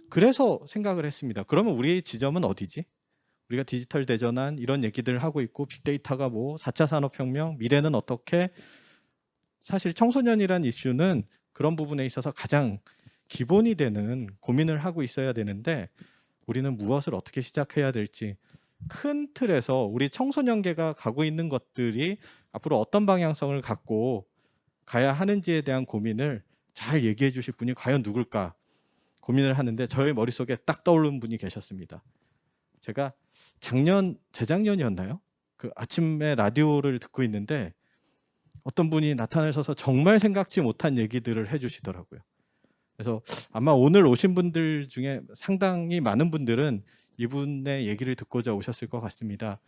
그래서 생각을 했습니다. 그러면 우리의 지점은 어디지? 우리가 디지털 대전환 이런 얘기들 하고 있고 빅데이터가 뭐 4차 산업혁명, 미래는 어떻게, 사실 청소년이란 이슈는 그런 부분에 있어서 가장 기본이 되는 고민을 하고 있어야 되는데 우리는 무엇을 어떻게 시작해야 될지, 큰 틀에서 우리 청소년계가 가고 있는 것들이 앞으로 어떤 방향성을 갖고 가야 하는지에 대한 고민을 잘 얘기해 주실 분이 과연 누굴까 고민을 하는데 저의 머릿속에 딱 떠오르는 분이 계셨습니다. 제가 재작년이었나요? 그 아침에 라디오를 듣고 있는데 어떤 분이 나타나셔서 정말 생각지 못한 얘기들을 해주시더라고요. 그래서 아마 오늘 오신 분들 중에 상당히 많은 분들은 이분의 얘기를 듣고자 오셨을 것 같습니다.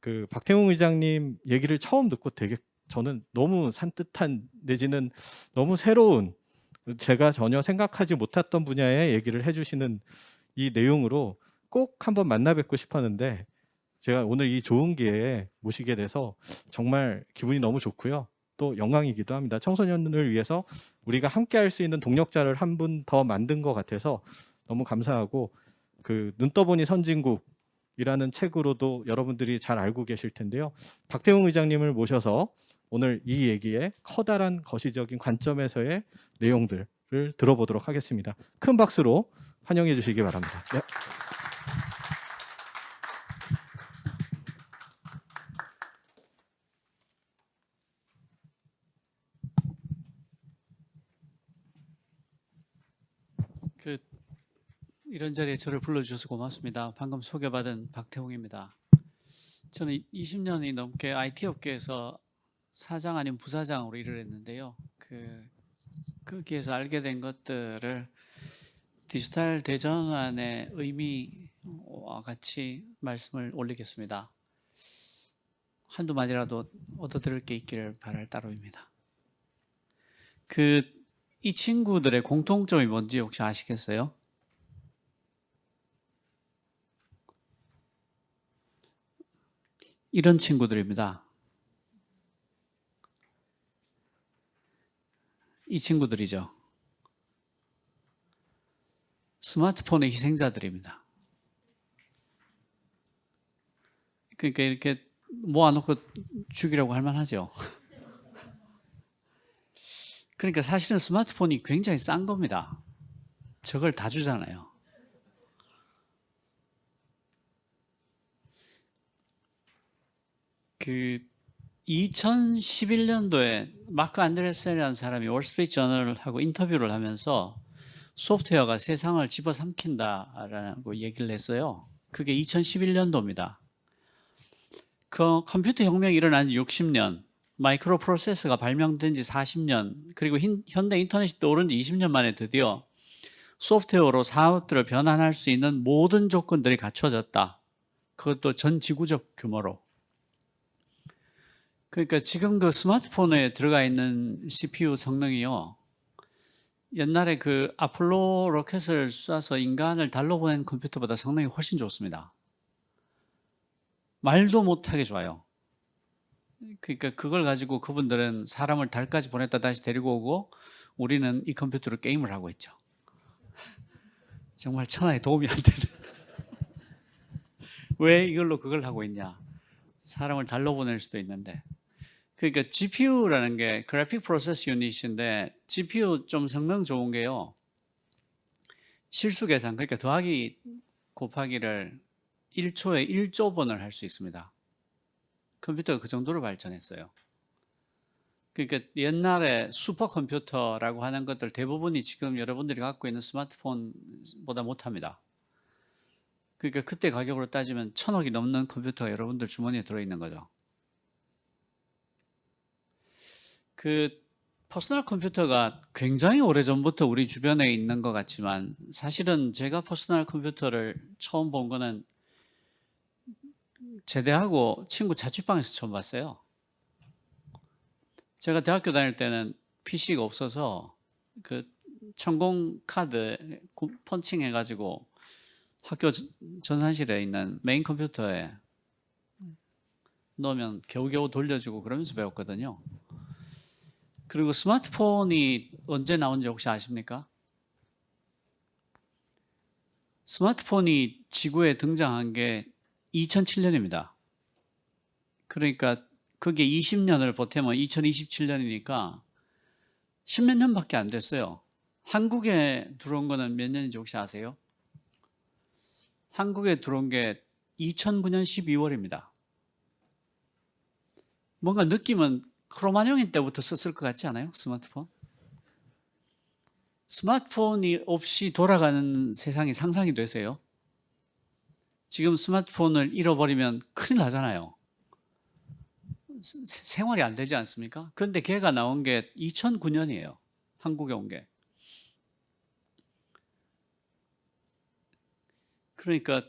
그 박태웅 의장님 얘기를 처음 듣고 되게 저는 너무 산뜻한 내지는 너무 새로운, 제가 전혀 생각하지 못했던 분야의 얘기를 해주시는 이 내용으로 꼭 한번 만나 뵙고 싶었는데 제가 오늘 이 좋은 기회에 모시게 돼서 정말 기분이 너무 좋고요. 또 영광이기도 합니다. 청소년을 위해서 우리가 함께 할 수 있는 동력자를 한 분 더 만든 것 같아서 너무 감사하고, 그 눈 떠보니 선진국이라는 책으로도 여러분들이 잘 알고 계실 텐데요. 박태웅 의장님을 모셔서 오늘 이 얘기의 커다란 거시적인 관점에서의 내용들을 들어보도록 하겠습니다. 큰 박수로 환영해 주시기 바랍니다. 네. 이런 자리에 저를 불러주셔서 고맙습니다. 방금 소개받은 박태웅입니다. 저는 20년이 넘게 IT 업계에서 사장 아닌 부사장으로 일을 했는데요. 거기에서 알게 된 것들을 디지털 대전환의 의미와 같이 말씀을 올리겠습니다. 한두 마디라도 얻어들을 게 있기를 바랄 따름입니다. 이 친구들의 공통점이 뭔지 혹시 아시겠어요? 이런 친구들입니다. 이 친구들이죠. 스마트폰의 희생자들입니다. 그러니까 이렇게 모아놓고 죽이라고 할 만하죠. 그러니까 사실은 스마트폰이 굉장히 싼 겁니다. 저걸 다 주잖아요. 그 2011년도에 마크 안드레센이라는 사람이 월스트리트 저널하고 인터뷰를 하면서 소프트웨어가 세상을 집어삼킨다라고 얘기를 했어요. 그게 2011년도입니다. 그 컴퓨터 혁명이 일어난 지 60년, 마이크로 프로세서가 발명된 지 40년, 그리고 현대 인터넷이 떠오른 지 20년 만에 드디어 소프트웨어로 사업들을 변환할 수 있는 모든 조건들이 갖춰졌다. 그것도 전 지구적 규모로. 그러니까 지금 그 스마트폰에 들어가 있는 CPU 성능이요, 옛날에 그 아폴로 로켓을 쏴서 인간을 달로 보낸 컴퓨터보다 성능이 훨씬 좋습니다. 말도 못하게 좋아요. 그러니까 그걸 가지고 그분들은 사람을 달까지 보냈다 다시 데리고 오고 우리는 이 컴퓨터로 게임을 하고 있죠. 정말 천하에 도움이 안 되는. 왜 이걸로 그걸 하고 있냐. 사람을 달로 보낼 수도 있는데. 그러니까 GPU라는 게 그래픽 프로세스 유닛인데 GPU 좀 성능 좋은 게요, 실수 계산, 그러니까 더하기 곱하기를 1초에 1조 번을 할 수 있습니다. 컴퓨터가 그 정도로 발전했어요. 그러니까 옛날에 슈퍼컴퓨터라고 하는 것들 대부분이 지금 여러분들이 갖고 있는 스마트폰보다 못합니다. 그러니까 그때 가격으로 따지면 1000억이 넘는 컴퓨터가 여러분들 주머니에 들어있는 거죠. 퍼스널 컴퓨터가 굉장히 오래전부터 우리 주변에 있는 것 같지만 사실은 제가 퍼스널 컴퓨터를 처음 본 거는 제대하고 친구 자취방에서 처음 봤어요. 제가 대학교 다닐 때는 PC가 없어서 그 천공 카드 펀칭 해가지고 학교 전산실에 있는 메인 컴퓨터에 넣으면 겨우겨우 돌려주고 그러면서 배웠거든요. 그리고 스마트폰이 언제 나온지 혹시 아십니까? 스마트폰이 지구에 등장한 게 2007년입니다. 그러니까 그게 20년을 보태면 2027년이니까 10몇 년밖에 안 됐어요. 한국에 들어온 거는 몇 년인지 혹시 아세요? 한국에 들어온 게 2009년 12월입니다. 뭔가 느낌은 크로마뇽인 때부터 썼을 것 같지 않아요? 스마트폰? 스마트폰이 없이 돌아가는 세상이 상상이 되세요? 지금 스마트폰을 잃어버리면 큰일 나잖아요. 생활이 안 되지 않습니까? 그런데 걔가 나온 게 2009년이에요. 한국에 온 게. 그러니까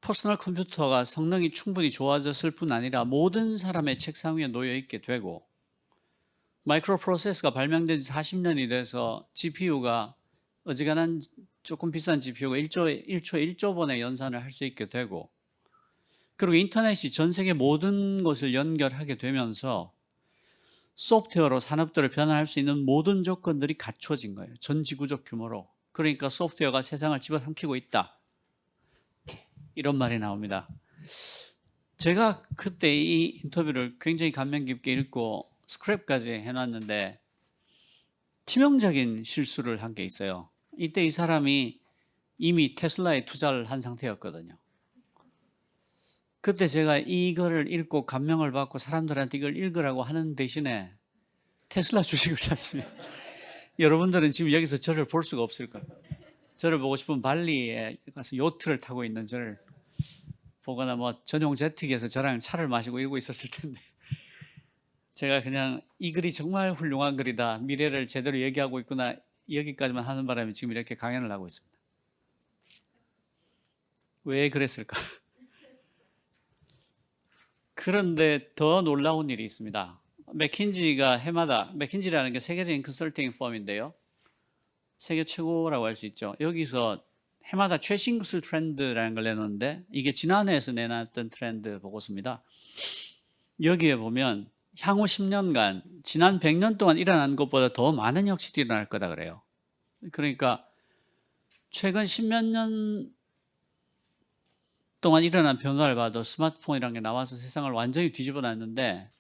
퍼스널 컴퓨터가 성능이 충분히 좋아졌을 뿐 아니라 모든 사람의 책상 위에 놓여 있게 되고, 마이크로 프로세서가 발명된 지 40년이 돼서 GPU가 어지간한 조금 비싼 GPU가 1초에 1조 번의 연산을 할 수 있게 되고, 그리고 인터넷이 전 세계 모든 것을 연결하게 되면서 소프트웨어로 산업들을 변화할 수 있는 모든 조건들이 갖춰진 거예요. 전 지구적 규모로. 그러니까 소프트웨어가 세상을 집어삼키고 있다. 이런 말이 나옵니다. 제가 그때 이 인터뷰를 굉장히 감명 깊게 읽고 스크랩까지 해놨는데 치명적인 실수를 한 게 있어요. 이때 이 사람이 이미 테슬라에 투자를 한 상태였거든요. 그때 제가 이거를 읽고 감명을 받고 사람들한테 이걸 읽으라고 하는 대신에 테슬라 주식을 샀습니다. 여러분들은 지금 여기서 저를 볼 수가 없을 거예요. 저를 보고 싶으면 발리에 가서 요트를 타고 있는 저를 보거나 뭐 전용 제트기에서 저랑 차를 마시고 이러고 있었을 텐데, 제가 그냥 이 글이 정말 훌륭한 글이다, 미래를 제대로 얘기하고 있구나, 여기까지만 하는 바람에 지금 이렇게 강연을 하고 있습니다. 왜 그랬을까? 그런데 더 놀라운 일이 있습니다. 맥킨지가 해마다, 맥킨지라는 게 세계적인 컨설팅 펌인데요, 세계 최고라고 할 수 있죠. 여기서 해마다 최신 기술 트렌드라는 걸 내놓는데, 이게 지난해에서 내놨던 트렌드 보고서입니다. 여기에 보면 향후 10년간 지난 100년 동안 일어난 것보다 더 많은 혁신이 일어날 거다 그래요. 그러니까 최근 10몇 년 동안 일어난 변화를 봐도 스마트폰이라는 게 나와서 세상을 완전히 뒤집어 놨는데,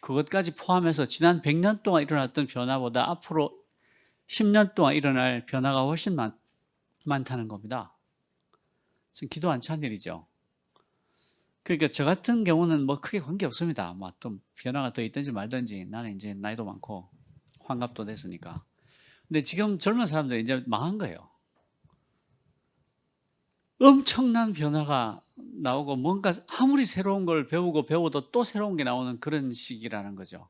그것까지 포함해서 지난 100년 동안 일어났던 변화보다 앞으로 10년 동안 일어날 변화가 훨씬 많다는 겁니다. 지금 기도 안 찬 일이죠. 그러니까 저 같은 경우는 뭐 크게 관계없습니다. 뭐 좀 변화가 더 있든지 말든지, 나는 이제 나이도 많고 환갑도 됐으니까. 근데 지금 젊은 사람들이 이제 망한 거예요. 엄청난 변화가 나오고 뭔가 아무리 새로운 걸 배워도 또 새로운 게 나오는 그런 시기라는 거죠.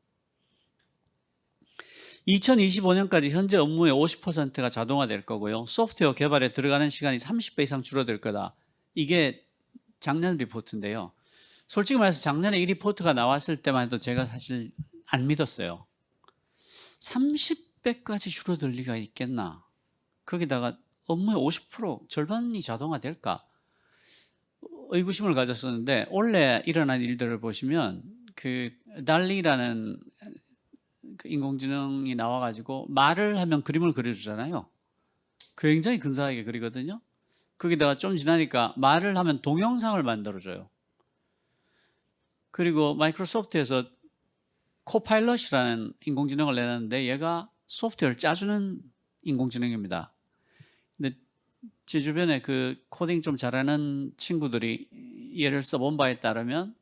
2025년까지 현재 업무의 50%가 자동화될 거고요. 소프트웨어 개발에 들어가는 시간이 30배 이상 줄어들 거다. 이게 작년 리포트인데요. 솔직히 말해서 작년에 이 리포트가 나왔을 때만 해도 제가 사실 안 믿었어요. 30배까지 줄어들 리가 있겠나. 거기다가 업무의 50% 절반이 자동화될까? 의구심을 가졌었는데, 원래 일어난 일들을 보시면 그 달리라는 그 인공지능이 나와가지고 말을 하면 그림을 그려주잖아요. 굉장히 근사하게 그리거든요. 거기다가 좀 지나니까 말을 하면 동영상을 만들어줘요. 그리고 마이크로소프트에서 코파일럿이라는 인공지능을 내놨는데, 얘가 소프트웨어를 짜주는 인공지능입니다. 근데 제 주변에 그 코딩 좀 잘하는 친구들이 예를 써본 바에 따르면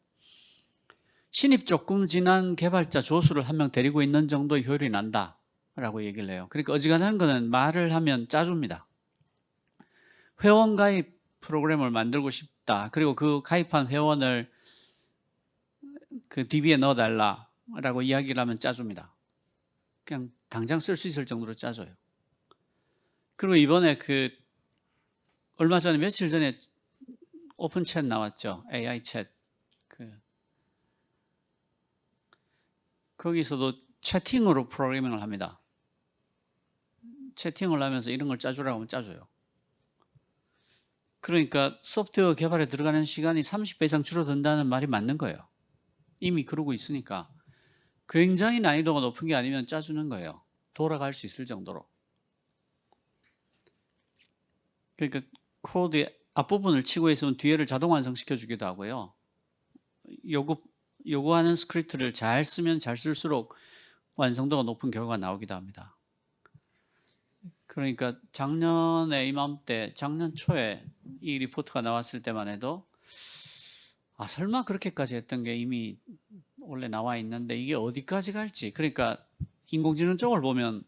신입 조금 지난 개발자 조수를 한 명 데리고 있는 정도의 효율이 난다라고 얘기를 해요. 그러니까 어지간한 거는 말을 하면 짜줍니다. 회원 가입 프로그램을 만들고 싶다. 그리고 그 가입한 회원을 그 DB에 넣어달라라고 이야기를 하면 짜줍니다. 그냥 당장 쓸 수 있을 정도로 짜줘요. 그리고 이번에 그 얼마 전에 며칠 전에 오픈 챗 나왔죠. AI 챗. 거기서도 채팅으로 프로그래밍을 합니다. 채팅을 하면서 이런 걸 짜주라고 하면 짜줘요. 그러니까 소프트웨어 개발에 들어가는 시간이 30배 이상 줄어든다는 말이 맞는 거예요. 이미 그러고 있으니까. 굉장히 난이도가 높은 게 아니면 짜주는 거예요. 돌아갈 수 있을 정도로. 그러니까 코드의 앞부분을 치고 있으면 뒤에를 자동 완성시켜 주기도 하고요. 요구하는 스크립트를 잘 쓰면 잘 쓸수록 완성도가 높은 결과가 나오기도 합니다. 그러니까 작년에 이맘때, 작년 초에 이 리포트가 나왔을 때만 해도 설마 그렇게까지 했던 게 이미 원래 나와 있는데 이게 어디까지 갈지. 그러니까 인공지능 쪽을 보면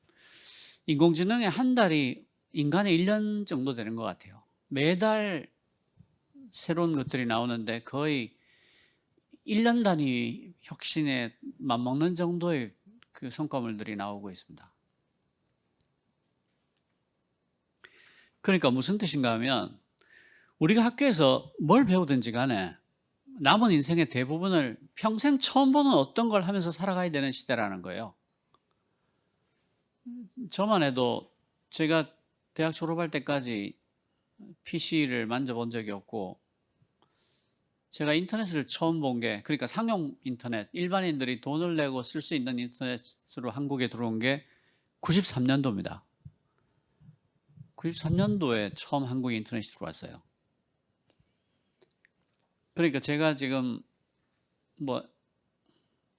인공지능의 한 달이 인간의 1년 정도 되는 것 같아요. 매달 새로운 것들이 나오는데 거의 1년 단위 혁신에 맞먹는 정도의 그 성과물들이 나오고 있습니다. 그러니까 무슨 뜻인가 하면 우리가 학교에서 뭘 배우든지 간에 남은 인생의 대부분을 평생 처음 보는 어떤 걸 하면서 살아가야 되는 시대라는 거예요. 저만 해도 제가 대학 졸업할 때까지 PC를 만져본 적이 없고 제가 인터넷을 처음 본 게 그러니까 상용 인터넷, 일반인들이 돈을 내고 쓸 수 있는 인터넷으로 한국에 들어온 게 93년도입니다. 93년도에 처음 한국에 인터넷이 들어왔어요. 그러니까 제가 지금 뭐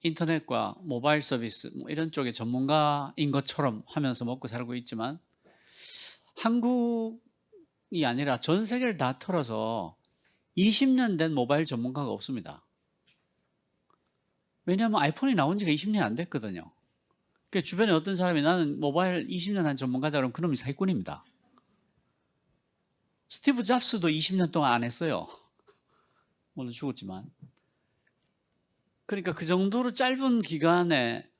인터넷과 모바일 서비스 뭐 이런 쪽의 전문가인 것처럼 하면서 먹고 살고 있지만 한국이 아니라 전 세계를 다 털어서 20년 된 모바일 전문가가 없습니다. 왜냐하면 아이폰이 나온 지가 20년이 안 됐거든요. 그러니까 주변에 어떤 사람이 나는 모바일 20년 한 전문가다 그러면 그놈이 사기꾼입니다. 스티브 잡스도 20년 동안 안 했어요. 물론 죽었지만. 그러니까 그 정도로 짧은 기간에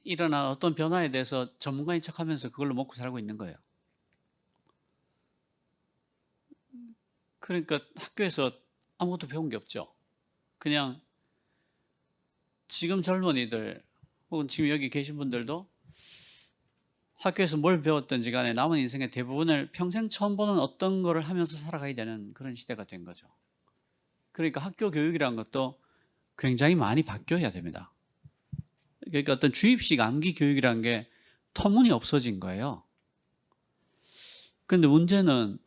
일어난 어떤 변화에 대해서 전문가인 척하면서 그걸로 먹고 살고 있는 거예요. 그러니까 학교에서 아무것도 배운 게 없죠. 그냥 지금 젊은이들 혹은 지금 여기 계신 분들도 학교에서 뭘 배웠든지 간에 남은 인생의 대부분을 평생 처음 보는 어떤 거를 하면서 살아가야 되는 그런 시대가 된 거죠. 그러니까 학교 교육이라는 것도 굉장히 많이 바뀌어야 됩니다. 그러니까 어떤 주입식 암기 교육이라는 게 터무니없어진 거예요. 그런데 문제는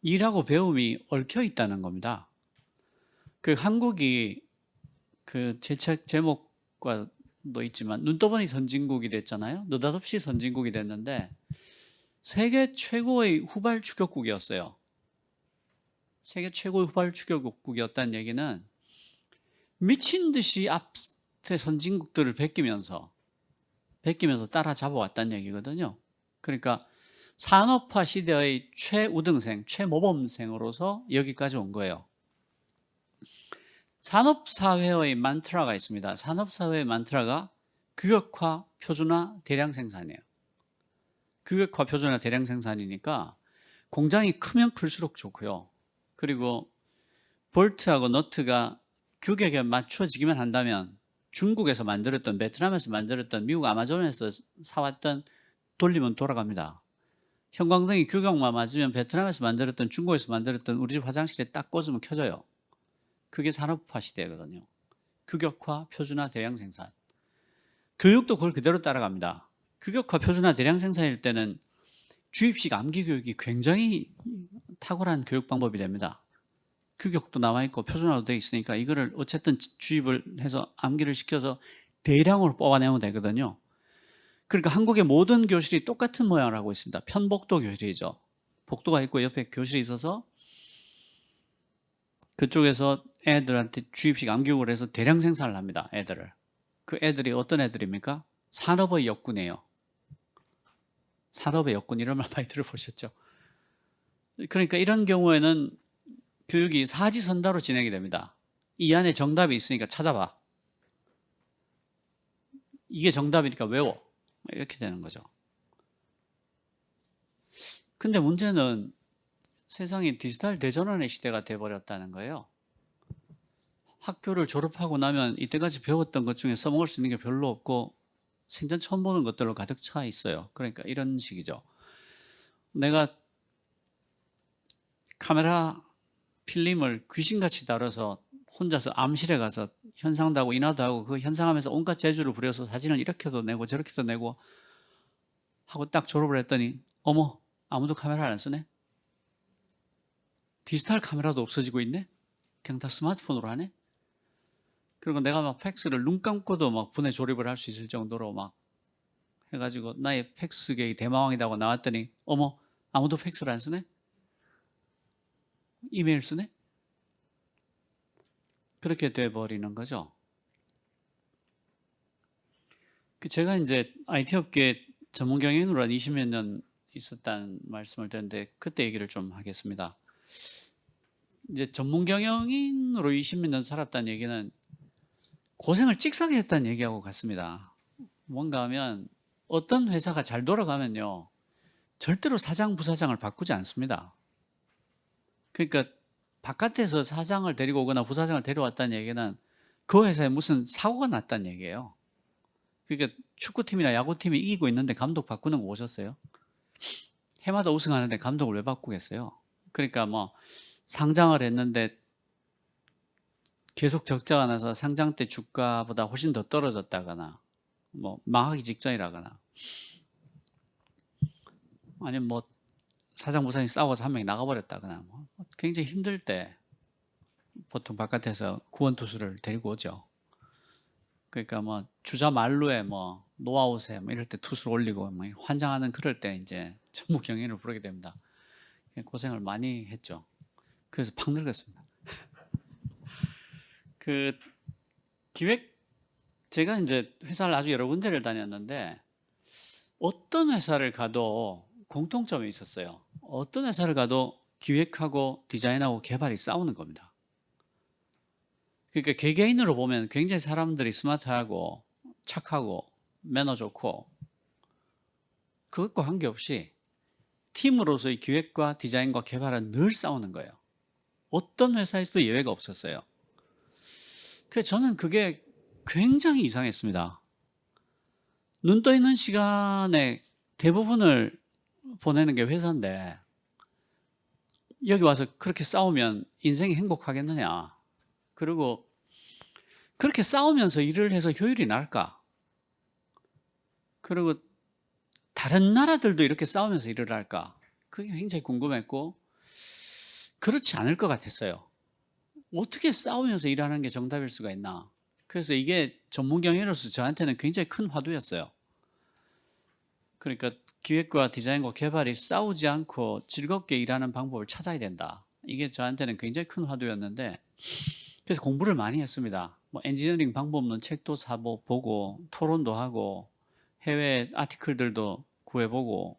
일하고 배움이 얽혀 있다는 겁니다. 그 한국이 그 제 책 제목과도 있지만 눈떠보니 선진국이 됐잖아요. 느닷없이 선진국이 됐는데 세계 최고의 후발 추격국이었어요. 세계 최고의 후발 추격국이었다는 얘기는 미친 듯이 앞에 선진국들을 베끼면서 따라잡아왔다는 얘기거든요. 그러니까 산업화 시대의 최우등생, 최모범생으로서 여기까지 온 거예요. 산업사회의 만트라가 있습니다. 산업사회의 만트라가 규격화, 표준화, 대량 생산이에요. 규격화, 표준화, 대량 생산이니까 공장이 크면 클수록 좋고요. 그리고 볼트하고 너트가 규격에 맞춰지기만 한다면 중국에서 만들었던, 베트남에서 만들었던, 미국 아마존에서 사왔던 돌리면 돌아갑니다. 형광등이 규격만 맞으면 베트남에서 만들었던, 중국에서 만들었던 우리 집 화장실에 딱 꽂으면 켜져요. 그게 산업화 시대거든요. 규격화, 표준화, 대량 생산. 교육도 그걸 그대로 따라갑니다. 규격화, 표준화, 대량 생산일 때는 주입식 암기 교육이 굉장히 탁월한 교육 방법이 됩니다. 규격도 남아있고 표준화도 되어 있으니까 이거를 어쨌든 주입을 해서 암기를 시켜서 대량으로 뽑아내면 되거든요. 그러니까 한국의 모든 교실이 똑같은 모양을 하고 있습니다. 편복도 교실이죠. 복도가 있고 옆에 교실이 있어서 그쪽에서 애들한테 주입식 암기교육을 해서 대량 생산을 합니다. 애들을. 그 애들이 어떤 애들입니까? 산업의 역군이에요. 산업의 역군 이런 말 많이 들어보셨죠? 그러니까 이런 경우에는 교육이 사지선다로 진행이 됩니다. 이 안에 정답이 있으니까 찾아봐. 이게 정답이니까 외워. 이렇게 되는 거죠. 근데 문제는 세상이 디지털 대전환의 시대가 돼버렸다는 거예요. 학교를 졸업하고 나면 이때까지 배웠던 것 중에 써먹을 수 있는 게 별로 없고 생전 처음 보는 것들로 가득 차 있어요. 그러니까 이런 식이죠. 내가 카메라 필름을 귀신같이 다뤄서 혼자서 암실에 가서 현상도 하고 인화도 하고 그 현상하면서 온갖 재주를 부려서 사진을 이렇게도 내고 저렇게도 내고 하고 딱 졸업을 했더니 어머 아무도 카메라를 안 쓰네? 디지털 카메라도 없어지고 있네? 그냥 다 스마트폰으로 하네? 그리고 내가 막 팩스를 눈 감고도 막 분해 조립을 할 수 있을 정도로 막 해가지고 나의 팩스계의 대마왕이라고 나왔더니 어머 아무도 팩스를 안 쓰네? 이메일 쓰네? 그렇게 돼버리는 거죠. 제가 이제 IT 업계 전문 경영인으로 한 20몇 년 있었다는 말씀을 드렸는데 그때 얘기를 좀 하겠습니다. 이제 전문 경영인으로 20몇 년 살았다는 얘기는 고생을 찍사게 했다는 얘기하고 같습니다. 뭔가 하면 어떤 회사가 잘 돌아가면요 절대로 사장 부사장을 바꾸지 않습니다. 그러니까 바깥에서 사장을 데리고 오거나 부사장을 데려왔다는 얘기는 그 회사에 무슨 사고가 났다는 얘기예요. 그러니까 축구팀이나 야구팀이 이기고 있는데 감독 바꾸는 거 보셨어요? 해마다 우승하는데 감독을 왜 바꾸겠어요? 그러니까 뭐 상장을 했는데 계속 적자가 나서 상장 때 주가보다 훨씬 더 떨어졌다거나 뭐 망하기 직전이라거나 아니면 뭐 사장 부사장이 싸워서 한 명이 나가버렸다거나 뭐 굉장히 힘들 때 보통 바깥에서 구원 투수를 데리고 오죠. 그러니까 뭐 주자 만루에 뭐 노아웃에 뭐 이럴 때 투수를 올리고 뭐 환장하는 그럴 때 이제 전문 경영인을 부르게 됩니다. 고생을 많이 했죠. 그래서 팍 늙었습니다. 그 기획 제가 이제 회사를 아주 여러 군데를 다녔는데 어떤 회사를 가도 공통점이 있었어요. 어떤 회사를 가도 기획하고 디자인하고 개발이 싸우는 겁니다. 그러니까 개개인으로 보면 굉장히 사람들이 스마트하고 착하고 매너 좋고 그것과 관계없이 팀으로서의 기획과 디자인과 개발은 늘 싸우는 거예요. 어떤 회사에서도 예외가 없었어요. 그래서 저는 그게 굉장히 이상했습니다. 눈 떠 있는 시간에 대부분을 보내는 게 회사인데 여기 와서 그렇게 싸우면 인생이 행복하겠느냐. 그리고 그렇게 싸우면서 일을 해서 효율이 날까? 그리고 다른 나라들도 이렇게 싸우면서 일을 할까? 그게 굉장히 궁금했고 그렇지 않을 것 같았어요. 어떻게 싸우면서 일하는 게 정답일 수가 있나? 그래서 이게 전문 경영으로서 저한테는 굉장히 큰 화두였어요. 그러니까 기획과 디자인과 개발이 싸우지 않고 즐겁게 일하는 방법을 찾아야 된다. 이게 저한테는 굉장히 큰 화두였는데 그래서 공부를 많이 했습니다. 뭐 엔지니어링 방법 없는 책도 보고 토론도 하고 해외 아티클들도 구해보고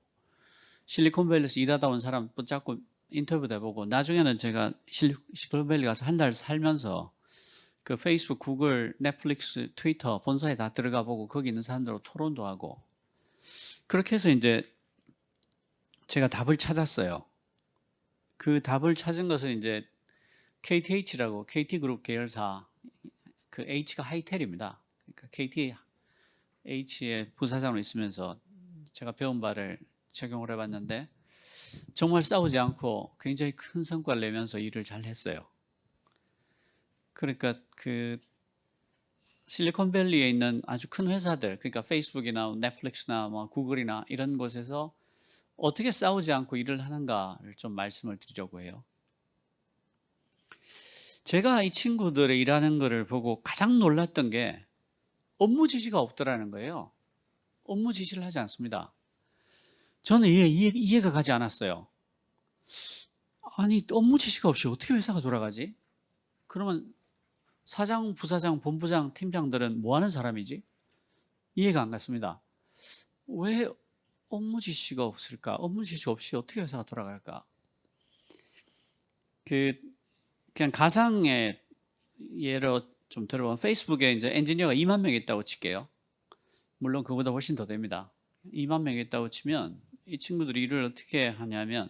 실리콘밸리에서 일하다 온 사람 붙잡고 인터뷰도 해보고 나중에는 제가 실리콘밸리 가서 한 달 살면서 그 페이스북, 구글, 넷플릭스, 트위터 본사에 다 들어가 보고 거기 있는 사람들하고 토론도 하고 그렇게 해서 이제 제가 답을 찾았어요. 그 답을 찾은 것은 이제 KTH라고 KT그룹 계열사 그 H가 하이텔입니다. 그러니까 KTH의 부사장으로 있으면서 제가 배운 바를 적용을 해봤는데 정말 싸우지 않고 굉장히 큰 성과를 내면서 일을 잘 했어요. 그러니까 그 실리콘밸리에 있는 아주 큰 회사들, 그러니까 페이스북이나 넷플릭스나 뭐 구글이나 이런 곳에서 어떻게 싸우지 않고 일을 하는가를 좀 말씀을 드리려고 해요. 제가 이 친구들의 일하는 거를 보고 가장 놀랐던 게 업무 지시가 없더라는 거예요. 업무 지시를 하지 않습니다. 저는 이해가 가지 않았어요. 아니 업무 지시가 없이 어떻게 회사가 돌아가지? 그러면 사장, 부사장, 본부장, 팀장들은 뭐 하는 사람이지? 이해가 안 갔습니다. 왜 업무 지시가 없을까? 업무 지시 없이 어떻게 회사가 돌아갈까? 그냥 가상의 예로 좀 들어보면 페이스북에 이제 엔지니어가 2만 명 있다고 칠게요. 물론 그보다 훨씬 더 됩니다. 2만 명 있다고 치면 이 친구들이 일을 어떻게 하냐면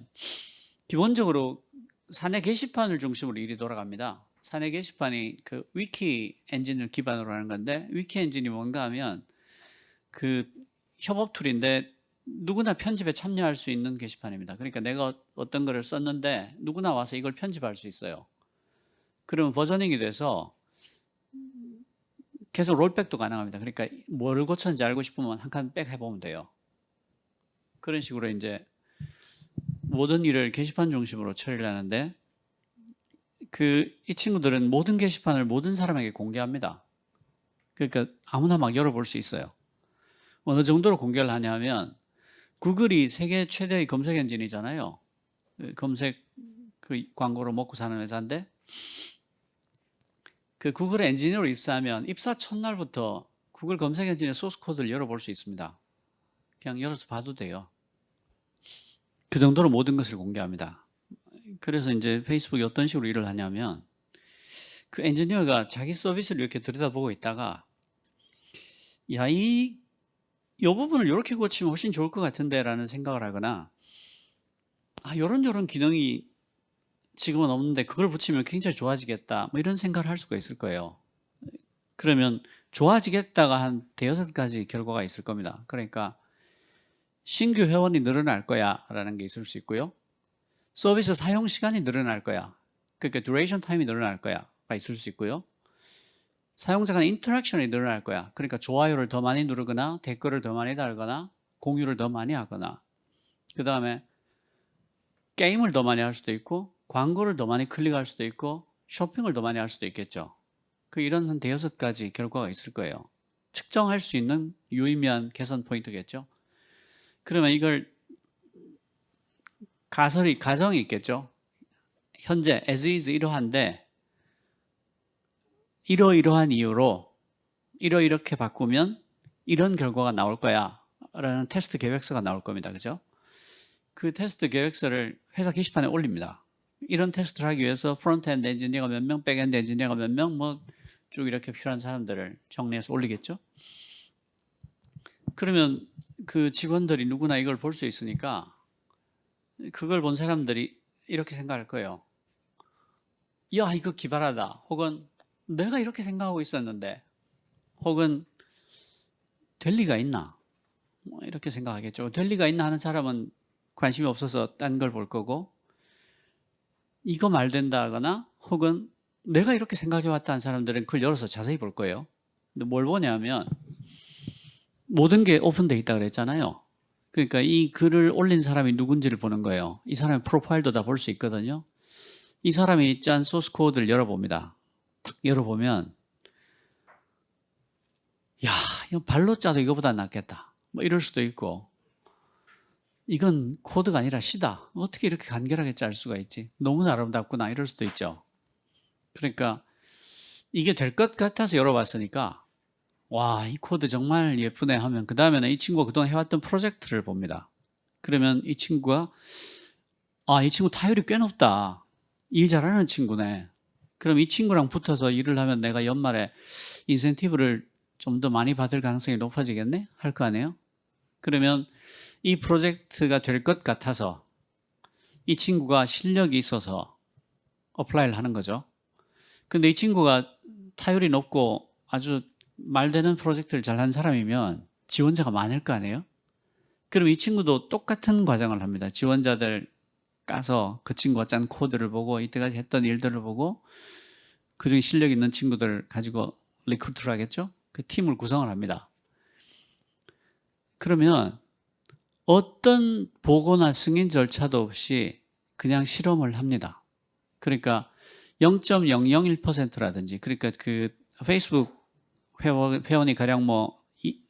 기본적으로 사내 게시판을 중심으로 일이 돌아갑니다. 사내 게시판이 그 위키 엔진을 기반으로 하는 건데 위키 엔진이 뭔가 하면 그 협업 툴인데 누구나 편집에 참여할 수 있는 게시판입니다. 그러니까 내가 어떤 거를 썼는데 누구나 와서 이걸 편집할 수 있어요. 그러면 버저닝이 돼서 계속 롤백도 가능합니다. 그러니까 뭐를 고쳤는지 알고 싶으면 한 칸 백 해보면 돼요. 그런 식으로 이제 모든 일을 게시판 중심으로 처리를 하는데 이 친구들은 모든 게시판을 모든 사람에게 공개합니다. 그러니까 아무나 막 열어볼 수 있어요. 어느 정도로 공개를 하냐면 구글이 세계 최대의 검색 엔진이잖아요. 검색 광고로 먹고 사는 회사인데 구글 엔지니어로 입사하면 입사 첫날부터 구글 검색 엔진의 소스 코드를 열어볼 수 있습니다. 그냥 열어서 봐도 돼요. 그 정도로 모든 것을 공개합니다. 그래서 이제 페이스북이 어떤 식으로 일을 하냐면 엔지니어가 자기 서비스를 이렇게 들여다보고 있다가 야, 이 부분을 이렇게 고치면 훨씬 좋을 것 같은데 라는 생각을 하거나 요런 기능이 지금은 없는데 그걸 붙이면 굉장히 좋아지겠다 뭐 이런 생각을 할 수가 있을 거예요. 그러면 좋아지겠다가 한 대여섯 가지 결과가 있을 겁니다. 그러니까 신규 회원이 늘어날 거야 라는 게 있을 수 있고요. 서비스 사용 시간이 늘어날 거야. 그러니까 듀레이션 타임이 늘어날 거야가 있을 수 있고요. 사용자 간의 인터랙션이 늘어날 거야. 그러니까 좋아요를 더 많이 누르거나 댓글을 더 많이 달거나 공유를 더 많이 하거나 그 다음에 게임을 더 많이 할 수도 있고 광고를 더 많이 클릭할 수도 있고 쇼핑을 더 많이 할 수도 있겠죠. 이런 한 대여섯 가지 결과가 있을 거예요. 측정할 수 있는 유의미한 개선 포인트겠죠. 그러면 이걸 가정이 있겠죠. 현재 as is 이러한데 이러이러한 이유로 이렇게 바꾸면 이런 결과가 나올 거야 라는 테스트 계획서가 나올 겁니다. 그죠? 그 테스트 계획서를 회사 게시판에 올립니다. 이런 테스트를 하기 위해서 프론트엔드 엔지니어가 몇 명, 백엔드 엔지니어가 몇 명, 뭐 쭉 이렇게 필요한 사람들을 정리해서 올리겠죠. 그러면 그 직원들이 누구나 이걸 볼 수 있으니까 그걸 본 사람들이 이렇게 생각할 거예요. 야, 이거 기발하다. 혹은 내가 이렇게 생각하고 있었는데 혹은 될 리가 있나? 뭐 이렇게 생각하겠죠. 될 리가 있나 하는 사람은 관심이 없어서 딴 걸 볼 거고 이거 말 된다 하거나 혹은 내가 이렇게 생각해 왔다는 사람들은 그걸 열어서 자세히 볼 거예요. 근데 뭘 보냐면 모든 게 오픈되어 있다 그랬잖아요. 그러니까 이 글을 올린 사람이 누군지를 보는 거예요. 이 사람의 프로파일도 다 볼 수 있거든요. 이 사람이 짠 소스 코드를 열어봅니다. 탁 열어보면 야, 이거 발로 짜도 이거보다 낫겠다. 뭐 이럴 수도 있고 이건 코드가 아니라 시다. 어떻게 이렇게 간결하게 짤 수가 있지? 너무나 아름답구나 이럴 수도 있죠. 그러니까 이게 될 것 같아서 열어봤으니까 와, 이 코드 정말 예쁘네 하면 그 다음에는 이 친구가 그동안 해왔던 프로젝트를 봅니다. 그러면 이 친구가 이 친구 타율이 꽤 높다. 일 잘하는 친구네. 그럼 이 친구랑 붙어서 일을 하면 내가 연말에 인센티브를 좀 더 많이 받을 가능성이 높아지겠네? 할 거 아니에요? 그러면 이 프로젝트가 될 것 같아서 이 친구가 실력이 있어서 어플라이를 하는 거죠. 근데 이 친구가 타율이 높고 아주 말되는 프로젝트를 잘한 사람이면 지원자가 많을 거 아니에요? 그럼 이 친구도 똑같은 과정을 합니다. 지원자들 까서 그 친구가 짠 코드를 보고 이때까지 했던 일들을 보고 그중에 실력 있는 친구들을 가지고 리크루트를 하겠죠? 그 팀을 구성을 합니다. 그러면 어떤 보고나 승인 절차도 없이 그냥 실험을 합니다. 그러니까 0.001%라든지 그러니까 그 페이스북 회원이 가령 뭐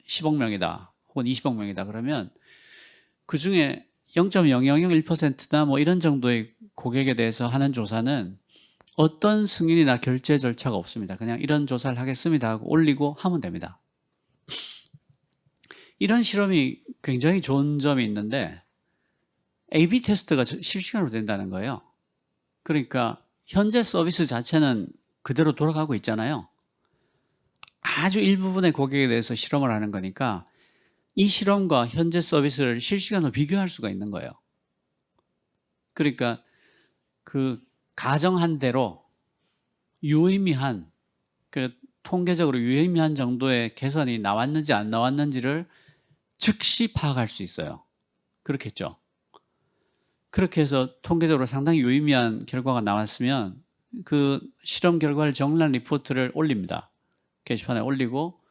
10억 명이다 혹은 20억 명이다 그러면 그 중에 0.0001%나 뭐 이런 정도의 고객에 대해서 하는 조사는 어떤 승인이나 결제 절차가 없습니다. 그냥 이런 조사를 하겠습니다 하고 올리고 하면 됩니다. 이런 실험이 굉장히 좋은 점이 있는데 A/B 테스트가 실시간으로 된다는 거예요. 그러니까 현재 서비스 자체는 그대로 돌아가고 있잖아요. 아주 일부분의 고객에 대해서 실험을 하는 거니까 이 실험과 현재 서비스를 실시간으로 비교할 수가 있는 거예요. 그러니까 그 가정한 대로 유의미한 그 통계적으로 유의미한 정도의 개선이 나왔는지 안 나왔는지를 즉시 파악할 수 있어요. 그렇겠죠. 그렇게 해서 통계적으로 상당히 유의미한 결과가 나왔으면 그 실험 결과를 정리한 리포트를 올립니다. 게시판에 올리고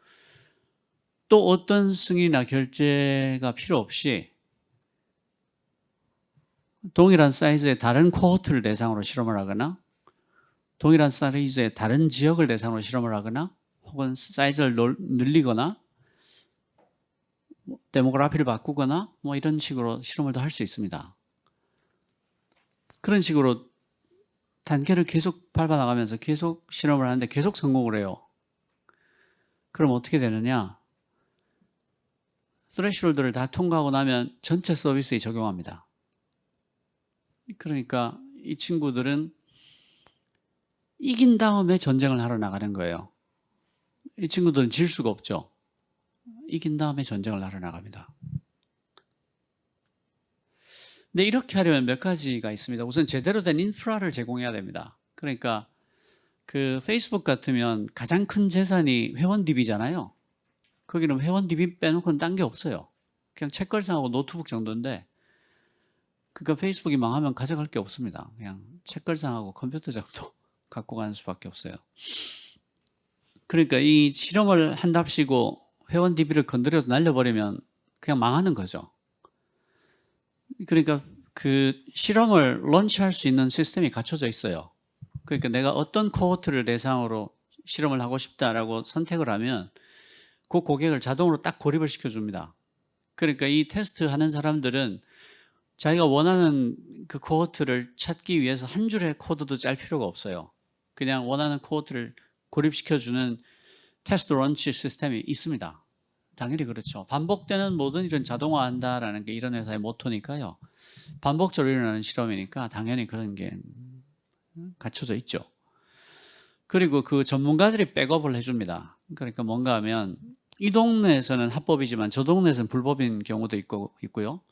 또 어떤 승인이나 결제가 필요 없이 동일한 사이즈의 다른 코호트를 대상으로 실험을 하거나 동일한 사이즈의 다른 지역을 대상으로 실험을 하거나 혹은 사이즈를 늘리거나 데모그래피를 바꾸거나 뭐 이런 식으로 실험을 더 할 수 있습니다. 그런 식으로 단계를 계속 밟아나가면서 계속 실험을 하는데 계속 성공을 해요. 그럼 어떻게 되느냐? 스레시홀드를 다 통과하고 나면 전체 서비스에 적용합니다. 그러니까 이 친구들은 이긴 다음에 전쟁을 하러 나가는 거예요. 이 친구들은 질 수가 없죠. 이긴 다음에 전쟁을 하러 나갑니다. 근데 이렇게 하려면 몇 가지가 있습니다. 우선 제대로 된 인프라를 제공해야 됩니다. 그러니까 그 페이스북 같으면 가장 큰 재산이 회원 DB잖아요. 거기는 회원 DB 빼놓고는 딴 게 없어요. 그냥 책걸상하고 노트북 정도인데, 그러니까 페이스북이 망하면 가져갈 게 없습니다. 그냥 책걸상하고 컴퓨터 정도 갖고 가는 수밖에 없어요. 그러니까 이 실험을 한답시고 회원 DB를 건드려서 날려버리면 그냥 망하는 거죠. 그러니까 그 실험을 런치할 수 있는 시스템이 갖춰져 있어요. 그러니까 내가 어떤 코호트를 대상으로 실험을 하고 싶다라고 선택을 하면 그 고객을 자동으로 딱 고립을 시켜줍니다. 그러니까 이 테스트 하는 사람들은 자기가 원하는 그 코호트를 찾기 위해서 한 줄의 코드도 짤 필요가 없어요. 그냥 원하는 코호트를 고립시켜주는 테스트 런치 시스템이 있습니다. 당연히 그렇죠. 반복되는 모든 일은 자동화한다라는 게 이런 회사의 모토니까요. 반복적으로 일어나는 실험이니까 당연히 그런 게 갖춰져 있죠. 그리고 그 전문가들이 백업을 해줍니다. 그러니까 뭔가 하면 이 동네에서는 합법이지만 저 동네에서는 불법인 경우도 있고요.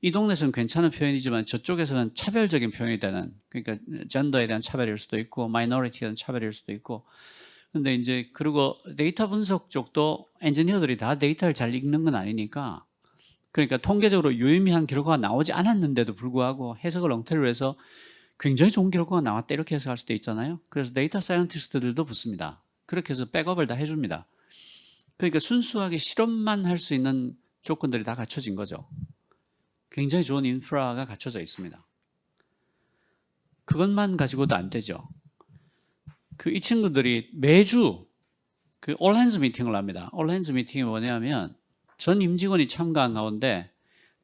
이 동네에서는 괜찮은 표현이지만 저쪽에서는 차별적인 표현이 되는, 그러니까 젠더에 대한 차별일 수도 있고 마이너리티에 대한 차별일 수도 있고. 근데 이제 그리고 데이터 분석 쪽도 엔지니어들이 다 데이터를 잘 읽는 건 아니니까, 그러니까 통계적으로 유의미한 결과가 나오지 않았는데도 불구하고 해석을 엉터리로 해서 굉장히 좋은 결과가 나왔다 이렇게 해석할 수도 있잖아요. 그래서 데이터 사이언티스트들도 붙습니다. 그렇게 해서 백업을 다 해줍니다. 그러니까 순수하게 실험만 할 수 있는 조건들이 다 갖춰진 거죠. 굉장히 좋은 인프라가 갖춰져 있습니다. 그것만 가지고도 안 되죠. 이 친구들이 매주 그 올핸즈 미팅을 합니다. 올핸즈 미팅이 뭐냐면 전 임직원이 참가한 가운데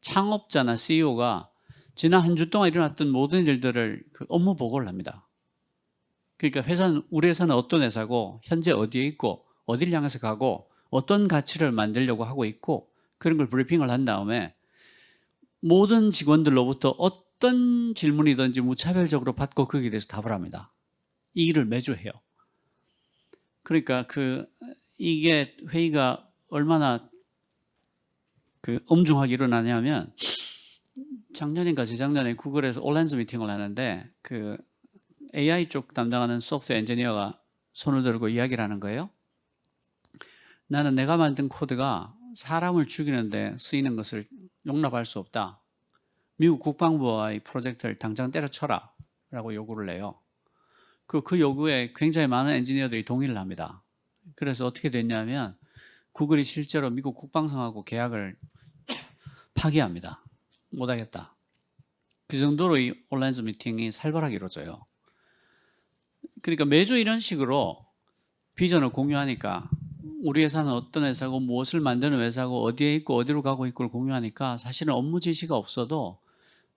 창업자나 CEO가 지난 한 주 동안 일어났던 모든 일들을 그 업무 보고를 합니다. 그러니까 우리 회사는 어떤 회사고 현재 어디에 있고 어디를 향해서 가고 어떤 가치를 만들려고 하고 있고 그런 걸 브리핑을 한 다음에 모든 직원들로부터 어떤 질문이든지 무차별적으로 받고 거기에 대해서 답을 합니다. 이 일을 매주 해요. 그러니까 이게 회의가 얼마나 엄중하게 일어나냐면 작년인가 재작년에 구글에서 올핸즈 미팅을 하는데 AI 쪽 담당하는 소프트웨어 엔지니어가 손을 들고 이야기를 하는 거예요. 나는 내가 만든 코드가 사람을 죽이는데 쓰이는 것을 용납할 수 없다. 미국 국방부와 이 프로젝트를 당장 때려쳐라 라고 요구를 해요. 그 요구에 굉장히 많은 엔지니어들이 동의를 합니다. 그래서 어떻게 됐냐면 구글이 실제로 미국 국방성하고 계약을 파기합니다. 못하겠다. 그 정도로 이 올핸즈 미팅이 살벌하게 이루어져요. 그러니까 매주 이런 식으로 비전을 공유하니까 우리 회사는 어떤 회사고 무엇을 만드는 회사고 어디에 있고 어디로 가고 있고를 공유하니까 사실은 업무 지시가 없어도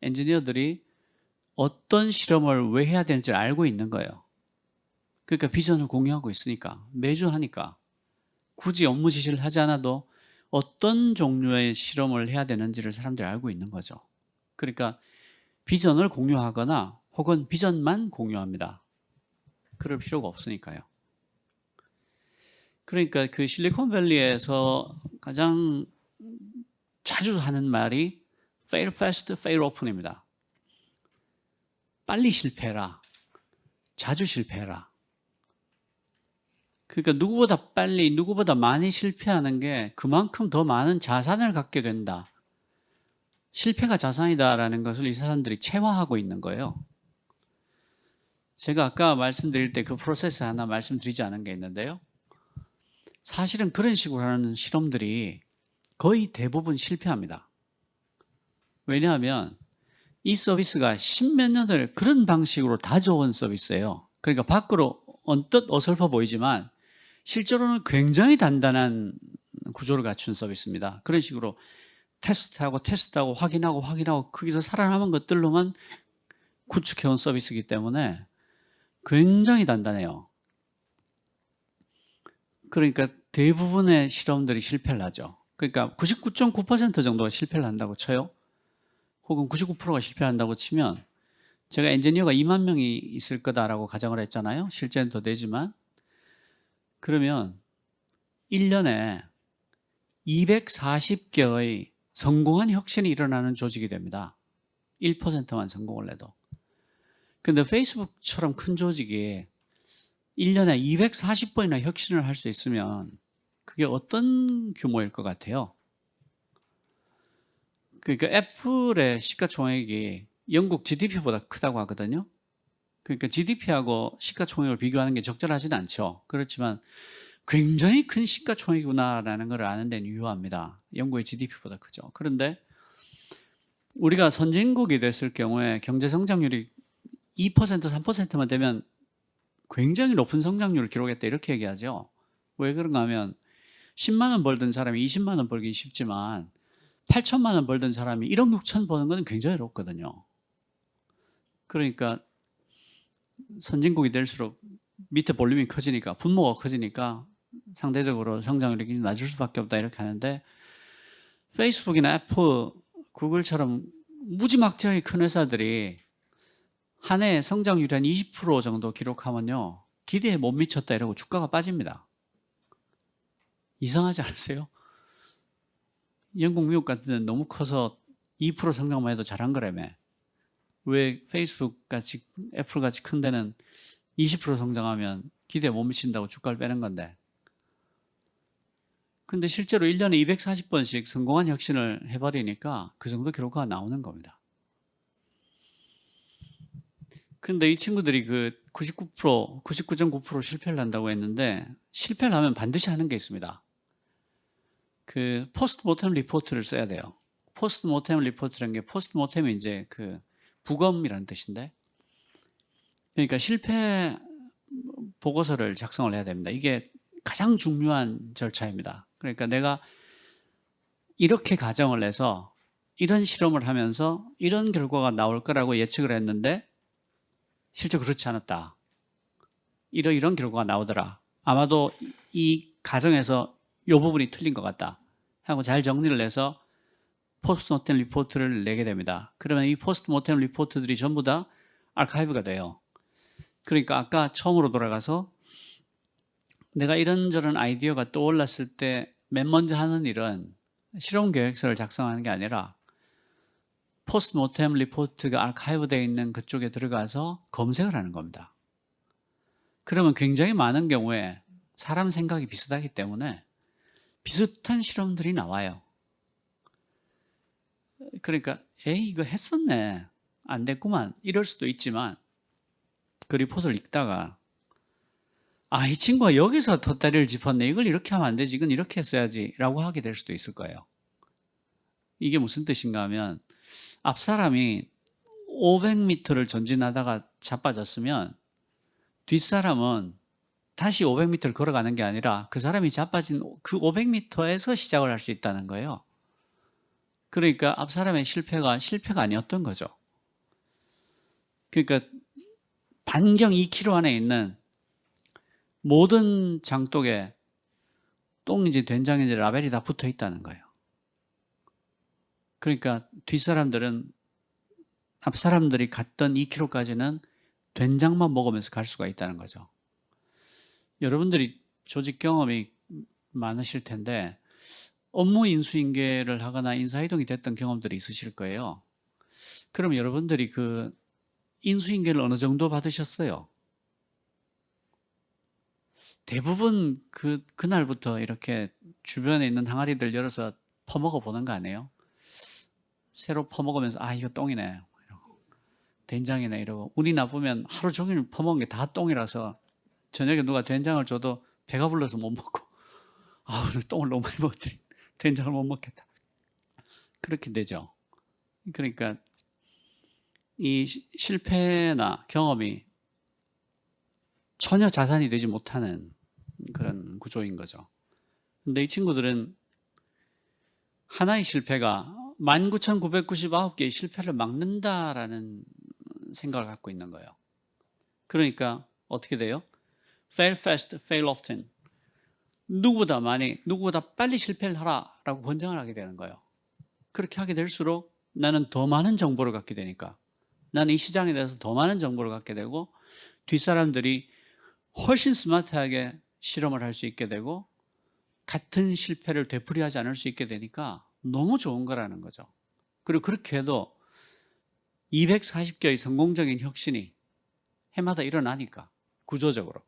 엔지니어들이 어떤 실험을 왜 해야 되는지를 알고 있는 거예요. 그러니까 비전을 공유하고 있으니까 매주 하니까 굳이 업무 지시를 하지 않아도 어떤 종류의 실험을 해야 되는지를 사람들이 알고 있는 거죠. 그러니까 비전을 공유하거나 혹은 비전만 공유합니다. 그럴 필요가 없으니까요. 그러니까 실리콘밸리에서 가장 자주 하는 말이 fail fast, fail often입니다. 빨리 실패해라. 자주 실패해라. 그러니까 누구보다 빨리, 누구보다 많이 실패하는 게 그만큼 더 많은 자산을 갖게 된다. 실패가 자산이다라는 것을 이 사람들이 체화하고 있는 거예요. 제가 아까 말씀드릴 때 그 프로세스 하나 말씀드리지 않은 게 있는데요. 사실은 그런 식으로 하는 실험들이 거의 대부분 실패합니다. 왜냐하면 이 서비스가 십몇 년을 그런 방식으로 다져온 서비스예요. 그러니까 밖으로 언뜻 어설퍼 보이지만 실제로는 굉장히 단단한 구조를 갖춘 서비스입니다. 그런 식으로 테스트하고 확인하고 거기서 살아남은 것들로만 구축해온 서비스이기 때문에 굉장히 단단해요. 그러니까 대부분의 실험들이 실패를 하죠. 그러니까 99.9% 정도가 실패를 한다고 쳐요. 혹은 99%가 실패한다고 치면 제가 엔지니어가 2만 명이 있을 거다라고 가정을 했잖아요. 실제는 더 되지만 그러면 1년에 240개의 성공한 혁신이 일어나는 조직이 됩니다. 1%만 성공을 해도. 근데 페이스북처럼 큰 조직이 1년에 240번이나 혁신을 할 수 있으면 그게 어떤 규모일 것 같아요? 그러니까 애플의 시가총액이 영국 GDP보다 크다고 하거든요. 그러니까 GDP하고 시가총액을 비교하는 게 적절하지는 않죠. 그렇지만 굉장히 큰 시가총액이구나라는 걸 아는 데는 유효합니다. 영국의 GDP보다 크죠. 그런데 우리가 선진국이 됐을 경우에 경제 성장률이 2%, 3%만 되면 굉장히 높은 성장률을 기록했다 이렇게 얘기하죠. 왜 그런가 하면 10만 원 벌던 사람이 20만 원 벌기 쉽지만 8천만 원 벌던 사람이 1억 6천 버는 건 굉장히 어렵거든요. 그러니까 선진국이 될수록 밑에 볼륨이 커지니까 분모가 커지니까 상대적으로 성장률이 낮을 수밖에 없다 이렇게 하는데 페이스북이나 애플, 구글처럼 무지막지하게 큰 회사들이 한 해 성장률이 한 20% 정도 기록하면요 기대에 못 미쳤다 이러고 주가가 빠집니다. 이상하지 않으세요? 영국, 미국 같은 데는 너무 커서 2% 성장만 해도 잘한 거라며. 왜 페이스북 같이 애플 같이 큰 데는 20% 성장하면 기대에 못 미친다고 주가를 빼는 건데. 근데 실제로 1년에 240번씩 성공한 혁신을 해버리니까 그 정도 기록가 나오는 겁니다. 근데 이 친구들이 그 99%, 99.9% 실패를 한다고 했는데 실패를 하면 반드시 하는 게 있습니다. 그 포스트 모템 리포트를 써야 돼요. 포스트 모템 리포트라는 게 포스트 모템이 이제 그 부검이라는 뜻인데 그러니까 실패 보고서를 작성을 해야 됩니다. 이게 가장 중요한 절차입니다. 그러니까 내가 이렇게 가정을 해서 이런 실험을 하면서 이런 결과가 나올 거라고 예측을 했는데 실제 그렇지 않았다. 이런 결과가 나오더라. 아마도 이 가정에서 이 부분이 틀린 것 같다. 하고 잘 정리를 해서 포스트 모템 리포트를 내게 됩니다. 그러면 이 포스트 모템 리포트들이 전부 다 아카이브가 돼요. 그러니까 아까 처음으로 돌아가서 내가 이런저런 아이디어가 떠올랐을 때 맨 먼저 하는 일은 실험 계획서를 작성하는 게 아니라 포스트 모템 리포트가 아카이브 되어 있는 그쪽에 들어가서 검색을 하는 겁니다. 그러면 굉장히 많은 경우에 사람 생각이 비슷하기 때문에 비슷한 실험들이 나와요. 그러니까 에이 이거 했었네 안 됐구만 이럴 수도 있지만 그 리포트를 읽다가 아, 이 친구가 여기서 덧다리를 짚었네. 이걸 이렇게 하면 안 되지. 이건 이렇게 했어야지. 라고 하게 될 수도 있을 거예요. 이게 무슨 뜻인가 하면 앞 사람이 500m를 전진하다가 자빠졌으면 뒷사람은 다시 500m를 걸어가는 게 아니라 그 사람이 자빠진 그 500m에서 시작을 할 수 있다는 거예요. 그러니까 앞 사람의 실패가 아니었던 거죠. 그러니까 반경 2km 안에 있는 모든 장독에 똥인지 된장인지 라벨이 다 붙어 있다는 거예요. 그러니까 뒷사람들은 앞사람들이 갔던 2km까지는 된장만 먹으면서 갈 수가 있다는 거죠. 여러분들이 조직 경험이 많으실 텐데 업무 인수인계를 하거나 인사이동이 됐던 경험들이 있으실 거예요. 그럼 여러분들이 그 인수인계를 어느 정도 받으셨어요? 대부분 그날부터 이렇게 주변에 있는 항아리들 열어서 퍼먹어 보는 거 아니에요? 새로 퍼먹으면서 아 이거 똥이네 이러고 된장이네 이러고 운이 나쁘면 하루 종일 퍼먹은 게 다 똥이라서 저녁에 누가 된장을 줘도 배가 불러서 못 먹고 아 오늘 똥을 너무 많이 먹었더니 된장을 못 먹겠다 그렇게 되죠. 그러니까 이 실패나 경험이 전혀 자산이 되지 못하는 그런 구조인 거죠. 근데 이 친구들은 하나의 실패가 19,999개의 실패를 막는다라는 생각을 갖고 있는 거예요. 그러니까 어떻게 돼요? Fail fast, fail often. 누구보다 많이, 누구보다 빨리 실패를 하라라고 권장을 하게 되는 거예요. 그렇게 하게 될수록 나는 더 많은 정보를 갖게 되니까, 나는 이 시장에 대해서 더 많은 정보를 갖게 되고, 뒷사람들이 훨씬 스마트하게 실험을 할 수 있게 되고, 같은 실패를 되풀이하지 않을 수 있게 되니까 너무 좋은 거라는 거죠. 그리고 그렇게 해도 240개의 성공적인 혁신이 해마다 일어나니까, 구조적으로.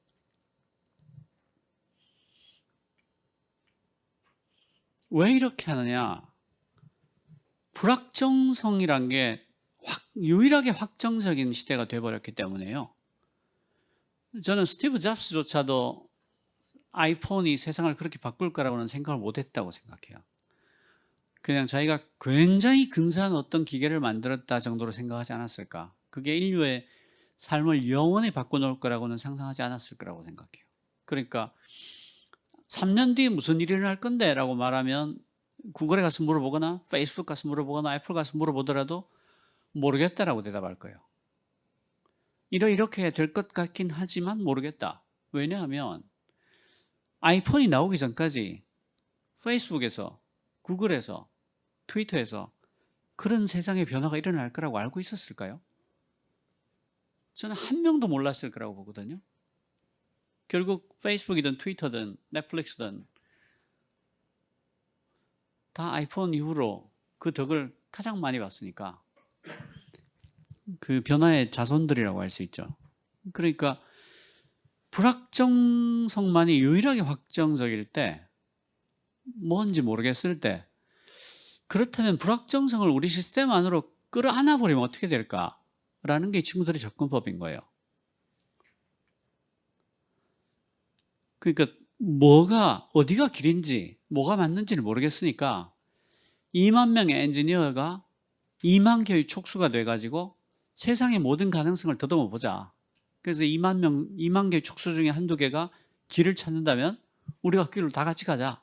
왜 이렇게 하느냐? 불확정성이란 게 유일하게 확정적인 시대가 돼버렸기 때문에요. 저는 스티브 잡스조차도 아이폰이 세상을 그렇게 바꿀 거라고는 생각을 못했다고 생각해요. 그냥 자기가 굉장히 근사한 어떤 기계를 만들었다 정도로 생각하지 않았을까. 그게 인류의 삶을 영원히 바꿔놓을 거라고는 상상하지 않았을 거라고 생각해요. 그러니까 3년 뒤에 무슨 일이 일어날 건데 라고 말하면 구글에 가서 물어보거나 페이스북 가서 물어보거나 애플 가서 물어보더라도 모르겠다라고 대답할 거예요. 이렇게 될 것 같긴 하지만 모르겠다. 왜냐하면 아이폰이 나오기 전까지 페이스북에서, 구글에서, 트위터에서 그런 세상의 변화가 일어날 거라고 알고 있었을까요? 저는 한 명도 몰랐을 거라고 보거든요. 결국 페이스북이든 트위터든 넷플릭스든 다 아이폰 이후로 그 덕을 가장 많이 봤으니까 그 변화의 자손들이라고 할 수 있죠. 그러니까 불확정성만이 유일하게 확정적일 때, 뭔지 모르겠을 때, 그렇다면 불확정성을 우리 시스템 안으로 끌어안아 버리면 어떻게 될까라는 게 이 친구들의 접근법인 거예요. 그러니까 어디가 길인지, 뭐가 맞는지를 모르겠으니까 2만 명의 엔지니어가 2만 개의 촉수가 돼가지고 세상의 모든 가능성을 더듬어 보자. 그래서 2만 개의 촉수 중에 한두 개가 길을 찾는다면 우리가 그 길로 다 같이 가자.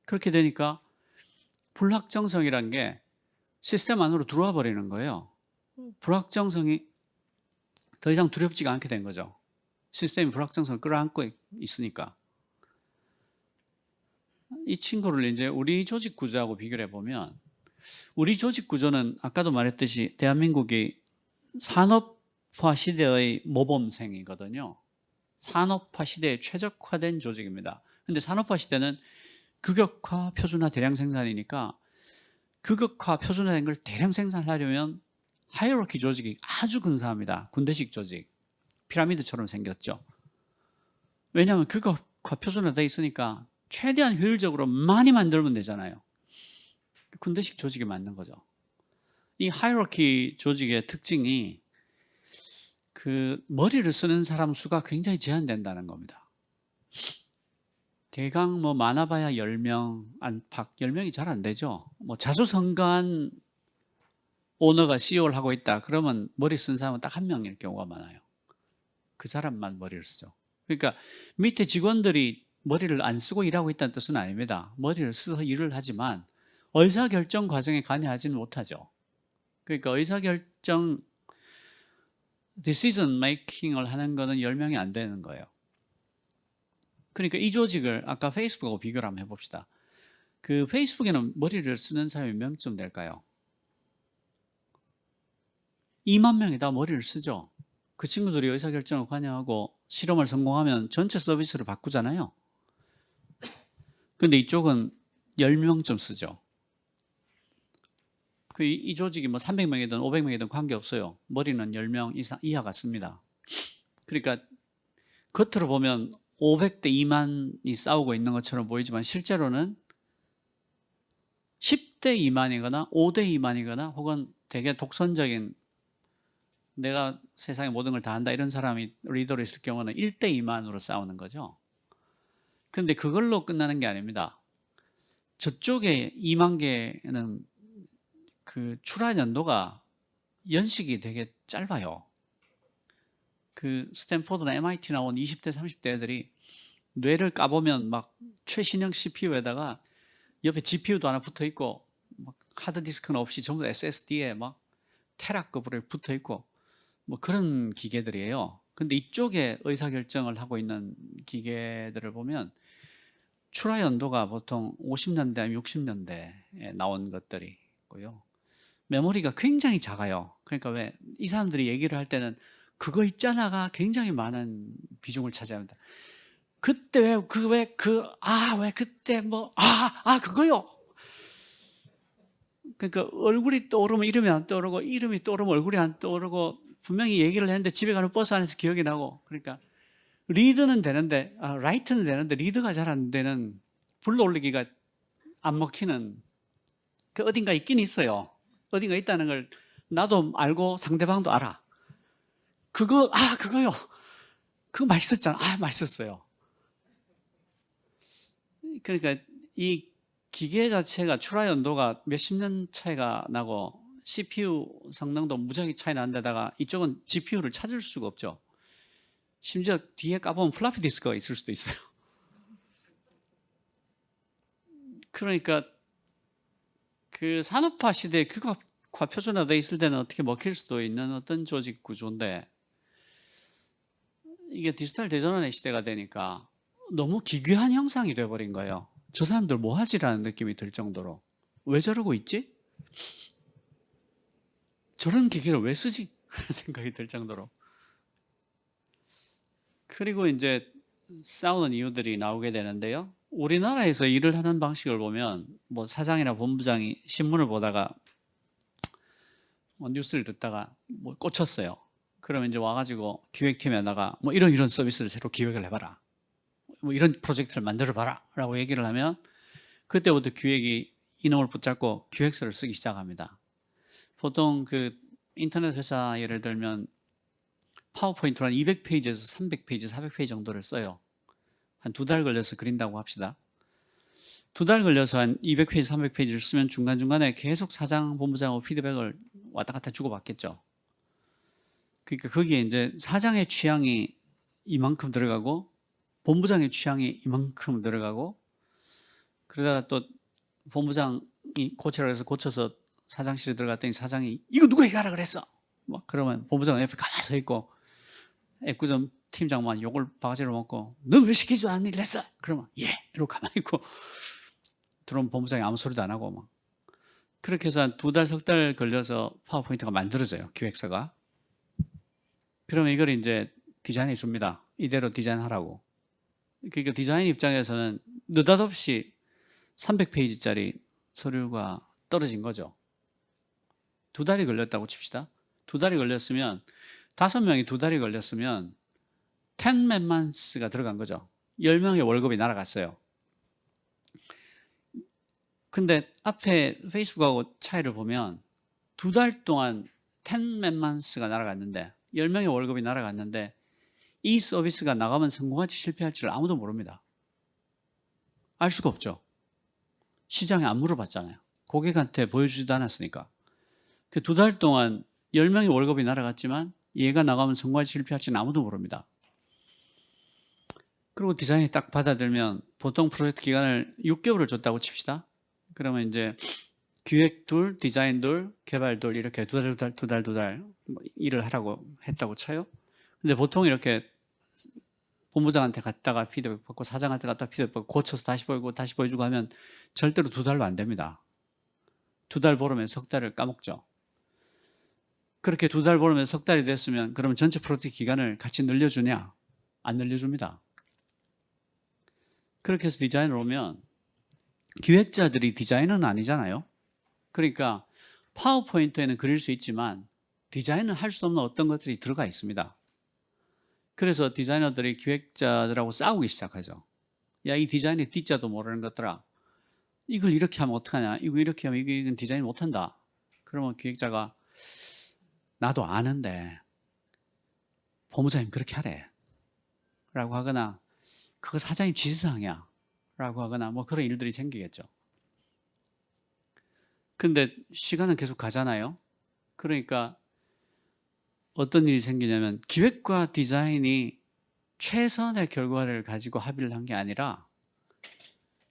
그렇게 되니까 불확정성이란 게 시스템 안으로 들어와 버리는 거예요. 불확정성이 더 이상 두렵지가 않게 된 거죠. 시스템이 불확정성을 끌어안고 있으니까. 이 친구를 이제 우리 조직 구조하고 비교를 해보면, 우리 조직 구조는 아까도 말했듯이 대한민국이 산업화 시대의 모범생이거든요. 산업화 시대에 최적화된 조직입니다. 근데 산업화 시대는 규격화, 표준화, 대량 생산이니까 규격화, 표준화된 걸 대량 생산하려면 하이어러키 조직이 아주 근사합니다. 군대식 조직. 피라미드처럼 생겼죠. 왜냐하면 규격화, 표준화되어 있으니까 최대한 효율적으로 많이 만들면 되잖아요. 군대식 조직에 맞는 거죠. 이 하이어러키 조직의 특징이 그 머리를 쓰는 사람 수가 굉장히 제한된다는 겁니다. 대강 많아봐야 10명 안팎, 10명이 잘 안 되죠. 자수성가한 오너가 CEO를 하고 있다. 그러면 머리 쓴 사람은 딱 한 명일 경우가 많아요. 그 사람만 머리를 쓰죠. 그러니까 밑에 직원들이 머리를 안 쓰고 일하고 있다는 뜻은 아닙니다. 머리를 써서 일을 하지만 의사결정 과정에 관여하지는 못하죠. 그러니까 의사결정, decision making을 하는 거는 10명이 안 되는 거예요. 그러니까 이 조직을 아까 페이스북하고 비교를 한번 해봅시다. 그 페이스북에는 머리를 쓰는 사람이 몇 명쯤 될까요? 2만 명이 다 머리를 쓰죠. 그 친구들이 의사결정을 관여하고 실험을 성공하면 전체 서비스를 바꾸잖아요. 근데 이쪽은 10명쯤 쓰죠. 이 조직이 300명이든 500명이든 관계없어요. 머리는 10명 이하가 씁니다. 그러니까 겉으로 보면 500대 2만이 싸우고 있는 것처럼 보이지만 실제로는 10대 2만이거나 5대 2만이거나 혹은 되게 독선적인, 내가 세상의 모든 걸 다 한다 이런 사람이 리더로 있을 경우는 1대 2만으로 싸우는 거죠. 근데 그걸로 끝나는 게 아닙니다. 저쪽에 2만 개는 그 출하 연도가 연식이 되게 짧아요. 그 스탠포드나 MIT 나온 20대 30대 애들이 뇌를 까보면 막 최신형 CPU에다가 옆에 GPU도 하나 붙어 있고 막 하드디스크는 없이 전부 다 SSD에 막 테라급으로 붙어 있고 뭐 그런 기계들이에요. 근데 이쪽에 의사결정을 하고 있는 기계들을 보면 출하 연도가 보통 50년대 아니면 60년대에 나온 것들이 있고요. 메모리가 굉장히 작아요. 그러니까 왜 이 사람들이 얘기를 할 때는 그거 있잖아가 굉장히 많은 비중을 차지합니다. 그때 왜 그때 그거요. 그러니까 얼굴이 떠오르면 이름이 안 떠오르고 이름이 떠오르면 얼굴이 안 떠오르고 분명히 얘기를 했는데 집에 가는 버스 안에서 기억이 나고 그러니까 리드는 되는데 라이트는 되는데 리드가 잘 안 되는 불러올리기가 안 먹히는 그 어딘가 있긴 있어요. 어딘가 있다는 걸 나도 알고 상대방도 알아. 그거요. 그거 맛있었잖아. 맛있었어요. 그러니까 이 기계 자체가 출하 연도가 몇십 년 차이가 나고 CPU 성능도 무지하게 차이 나는데다가 이쪽은 GPU를 찾을 수가 없죠. 심지어 뒤에 까보면 플라피 디스크가 있을 수도 있어요. 그러니까 그 산업화 시대에 규격화 표준화되어 있을 때는 어떻게 먹힐 수도 있는 어떤 조직 구조인데 이게 디지털 대전환의 시대가 되니까 너무 기괴한 형상이 돼버린 거예요. 저 사람들 뭐 하지라는 느낌이 들 정도로 왜 저러고 있지? 저런 기계를 왜 쓰지? 생각이 들 정도로. 그리고 이제 싸우는 이유들이 나오게 되는데요. 우리나라에서 일을 하는 방식을 보면 뭐 사장이나 본부장이 신문을 보다가 뭐 뉴스를 듣다가 뭐 꽂혔어요. 그러면 이제 와가지고 기획팀에다가 뭐 이런 서비스를 새로 기획을 해봐라. 뭐 이런 프로젝트를 만들어봐라. 라고 얘기를 하면 그때부터 기획이 이놈을 붙잡고 기획서를 쓰기 시작합니다. 보통 그 인터넷 회사 예를 들면 파워포인트로 한 200페이지에서 300페이지, 400페이지 정도를 써요. 한 2달 걸려서 그린다고 합시다. 2달 걸려서 한 200페이지, 300페이지를 쓰면 중간중간에 계속 사장, 본부장하고 피드백을 왔다 갔다 주고받겠죠. 그러니까 거기에 이제 사장의 취향이 이만큼 들어가고 본부장의 취향이 이만큼 들어가고 그러다가 또 본부장이 고치라고 해서 고쳐서 사장실에 들어갔더니 사장이 이거 누가 얘기하라 그랬어? 막 그러면 본부장은 옆에 가만히 서 있고 애꿎은 팀장만 욕을 바가지로 먹고 넌 왜 시키지 않은 일을 했어? 그러면 예 이러고 가만히 있고 들어오면 본부장이 아무 소리도 안 하고 막 그렇게 해서 한 2달, 3달 걸려서 파워포인트가 만들어져요. 기획서가. 그러면 이걸 이제 디자인해 줍니다. 이대로 디자인하라고. 그러니까 디자인 입장에서는 느닷없이 300페이지짜리 서류가 떨어진 거죠. 2달이 걸렸다고 칩시다. 2달이 걸렸으면 5명이 2달이 걸렸으면 10만 months가 들어간 거죠. 10명의 월급이 날아갔어요. 근데 앞에 페이스북하고 차이를 보면 2달 동안 10만 months가 날아갔는데 10명의 월급이 날아갔는데 이 서비스가 나가면 성공할지 실패할지를 아무도 모릅니다. 알 수가 없죠. 시장에 안 물어봤잖아요. 고객한테 보여주지도 않았으니까. 그 2달 동안 10명의 월급이 날아갔지만 얘가 나가면 성공할지 실패할지는 아무도 모릅니다. 그리고 디자인이 딱 받아들면 보통 프로젝트 기간을 6개월을 줬다고 칩시다. 그러면 이제 기획 둘, 디자인 둘, 개발 둘 이렇게 두 달 일을 하라고 했다고 쳐요. 근데 보통 이렇게 본부장한테 갔다가 피드백 받고 사장한테 갔다가 피드백 받고 고쳐서 다시 보이고 다시 보여주고 하면 절대로 2달로 안 됩니다. 2달 보려면 3달을 까먹죠. 그렇게 2달 보려면 3달이 됐으면 그러면 전체 프로젝트 기간을 같이 늘려주냐? 안 늘려줍니다. 그렇게 해서 디자인을 오면 기획자들이 디자이너는 아니잖아요. 그러니까 파워포인트에는 그릴 수 있지만 디자인은 할 수 없는 어떤 것들이 들어가 있습니다. 그래서 디자이너들이 기획자들하고 싸우기 시작하죠. 야, 이 디자인의 D자도 모르는 것들아. 이걸 이렇게 하면 어떡하냐. 이거 이렇게 하면 이건 디자인 못한다. 그러면 기획자가 나도 아는데 본부장님 그렇게 하래. 라고 하거나 그거 사장님 지시사항이야. 라고 하거나 뭐 그런 일들이 생기겠죠. 근데 시간은 계속 가잖아요. 그러니까 어떤 일이 생기냐면 기획과 디자인이 최선의 결과를 가지고 합의를 한 게 아니라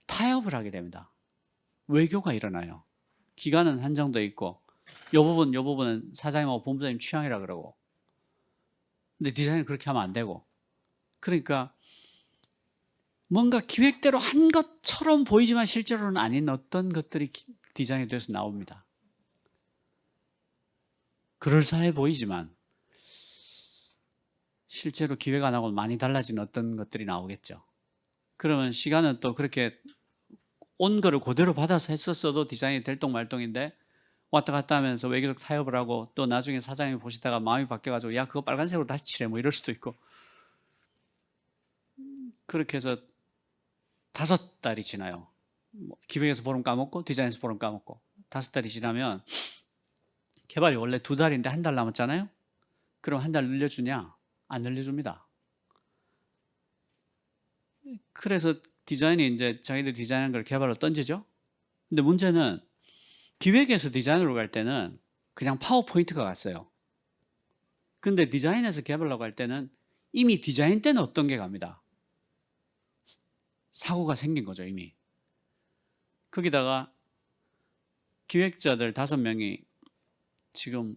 타협을 하게 됩니다. 외교가 일어나요. 기간은 한정돼 있고 요 부분은 사장님하고 본부장님 취향이라 그러고, 근데 디자인은 그렇게 하면 안 되고, 그러니까 뭔가 기획대로 한 것처럼 보이지만 실제로는 아닌 어떤 것들이 디자인이 돼서 나옵니다. 그럴싸해 보이지만 실제로 기획 안 하고 많이 달라진 어떤 것들이 나오겠죠. 그러면 시간은 또 그렇게 온 거를 그대로 받아서 했었어도 디자인이 될똥말똥인데 왔다 갔다 하면서 외교적 타협을 하고 또 나중에 사장님이 보시다가 마음이 바뀌어가지고 야 그거 빨간색으로 다시 칠해 뭐 이럴 수도 있고, 그렇게 해서 5달이 지나요. 기획에서 보름 까먹고 디자인에서 보름 까먹고 5달이 지나면 개발이 원래 2달인데 1달 남았잖아요. 그럼 1달 늘려주냐? 안 늘려줍니다. 그래서 디자인이 이제 자기들 디자인한 걸 개발로 던지죠. 근데 문제는 기획에서 디자인으로 갈 때는 그냥 파워포인트가 갔어요. 근데 디자인에서 개발로 갈 때는 이미 디자인 때는 어떤 게 갑니다. 사고가 생긴 거죠, 이미. 거기다가 기획자들 5명이 지금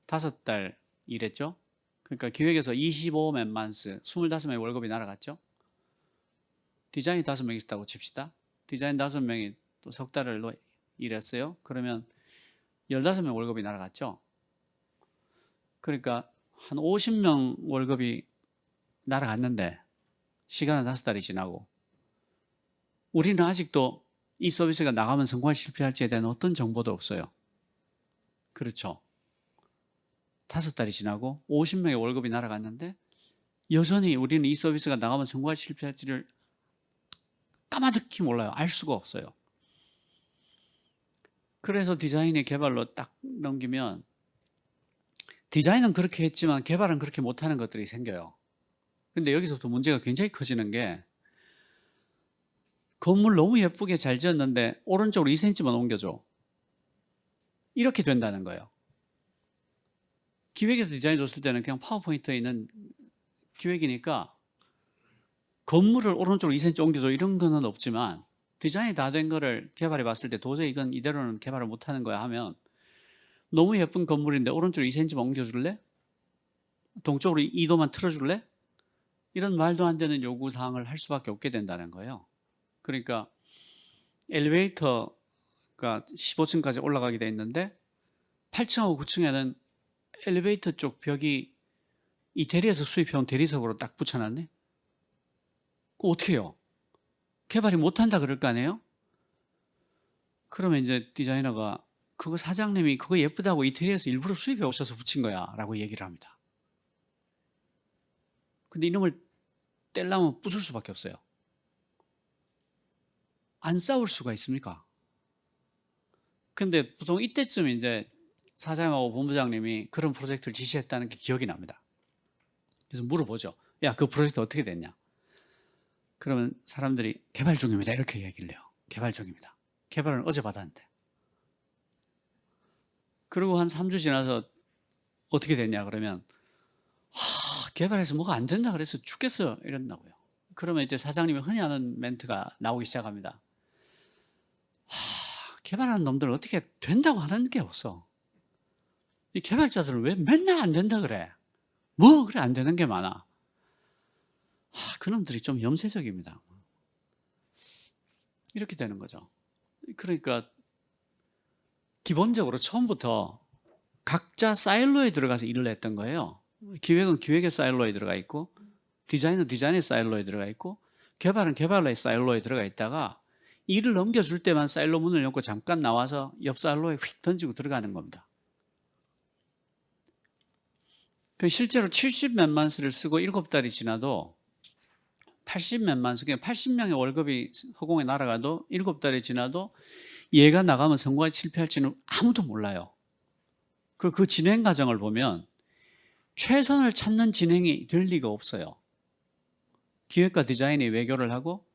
5달 일했죠. 그러니까 기획에서 25 몇만스, 25명의 월급이 날아갔죠. 디자인이 5명 있었다고 칩시다. 디자인 5명이 또 석 달을 일했어요. 그러면 15명 월급이 날아갔죠. 그러니까 한 50명 월급이 날아갔는데 시간은 5달이 지나고 우리는 아직도 이 서비스가 나가면 성공할 실패할지에 대한 어떤 정보도 없어요. 그렇죠. 5달이 지나고 50명의 월급이 날아갔는데 여전히 우리는 이 서비스가 나가면 성공할 실패할지를 까마득히 몰라요. 알 수가 없어요. 그래서 디자인의 개발로 딱 넘기면 디자인은 그렇게 했지만 개발은 그렇게 못하는 것들이 생겨요. 근데 여기서부터 문제가 굉장히 커지는 게 건물 너무 예쁘게 잘 지었는데 오른쪽으로 2cm만 옮겨줘. 이렇게 된다는 거예요. 기획에서 디자인 줬을 때는 그냥 파워포인트에 있는 기획이니까 건물을 오른쪽으로 2cm 옮겨줘 이런 거는 없지만 디자인이 다 된 거를 개발해 봤을 때 도저히 이건 이대로는 개발을 못하는 거야 하면 너무 예쁜 건물인데 오른쪽으로 2cm만 옮겨줄래? 동쪽으로 2도만 틀어줄래? 이런 말도 안 되는 요구사항을 할 수밖에 없게 된다는 거예요. 그러니까 엘리베이터가 15층까지 올라가게 돼 있는데 8층하고 9층에는 엘리베이터 쪽 벽이 이태리에서 수입해온 대리석으로 딱 붙여놨네. 그거 어떻게 해요? 개발이 못한다 그럴 거 아니에요? 그러면 이제 디자이너가 그거 사장님이 그거 예쁘다고 이태리에서 일부러 수입해 오셔서 붙인 거야 라고 얘기를 합니다. 근데 이놈을 떼려면 부술 수밖에 없어요. 안 싸울 수가 있습니까? 근데 보통 이때쯤 이제 사장님하고 본부장님이 그런 프로젝트를 지시했다는 게 기억이 납니다. 그래서 물어보죠. 야, 그 프로젝트 어떻게 됐냐? 그러면 사람들이 개발 중입니다. 이렇게 얘기를 해요. 개발 중입니다. 개발은 어제 받았는데. 그리고 한 3주 지나서 어떻게 됐냐 그러면 개발해서 뭐가 안 된다 그래서 죽겠어 이런다고요. 그러면 이제 사장님이 흔히 하는 멘트가 나오기 시작합니다. 개발하는 놈들은 어떻게 된다고 하는 게 없어. 이 개발자들은 왜 맨날 안 된다 그래? 뭐 그래 안 되는 게 많아. 그놈들이 좀 염세적입니다. 이렇게 되는 거죠. 그러니까 기본적으로 처음부터 각자 사일로에 들어가서 일을 했던 거예요. 기획은 기획의 사일로에 들어가 있고 디자인은 디자인의 사일로에 들어가 있고 개발은 개발의 사일로에 들어가 있다가 일을 넘겨줄 때만 사일로 문을 열고 잠깐 나와서 옆 사일로에 휙 던지고 들어가는 겁니다. 실제로 70 몇만 수를 쓰고 7달이 지나도 80 몇만 수, 그냥 80명의 월급이 허공에 날아가도 7달이 지나도 얘가 나가면 성공할지 실패할지는 아무도 몰라요. 그 진행 과정을 보면 최선을 찾는 진행이 될 리가 없어요. 기획과 디자인이 외교를 하고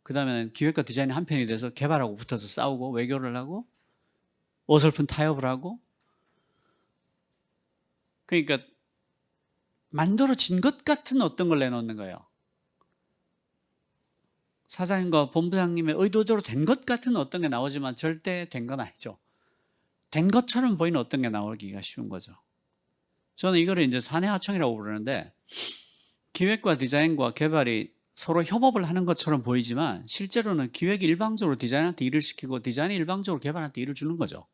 그 다음에는 기획과 디자인이 한편이 돼서 개발하고 붙어서 싸우고 외교를 하고 어설픈 타협을 하고 그러니까 만들어진 것 같은 어떤 걸 내놓는 거예요. 사장님과 본부장님의 의도대로 된 것 같은 어떤 게 나오지만 절대 된 건 아니죠. 된 것처럼 보이는 어떤 게 나오기가 쉬운 거죠. 저는 이거를 이제 사내하청이라고 부르는데, 기획과 디자인과 개발이 서로 협업을 하는 것처럼 보이지만 실제로는 기획이 일방적으로 디자인한테 일을 시키고 디자인이 일방적으로 개발한테 일을 주는 거죠.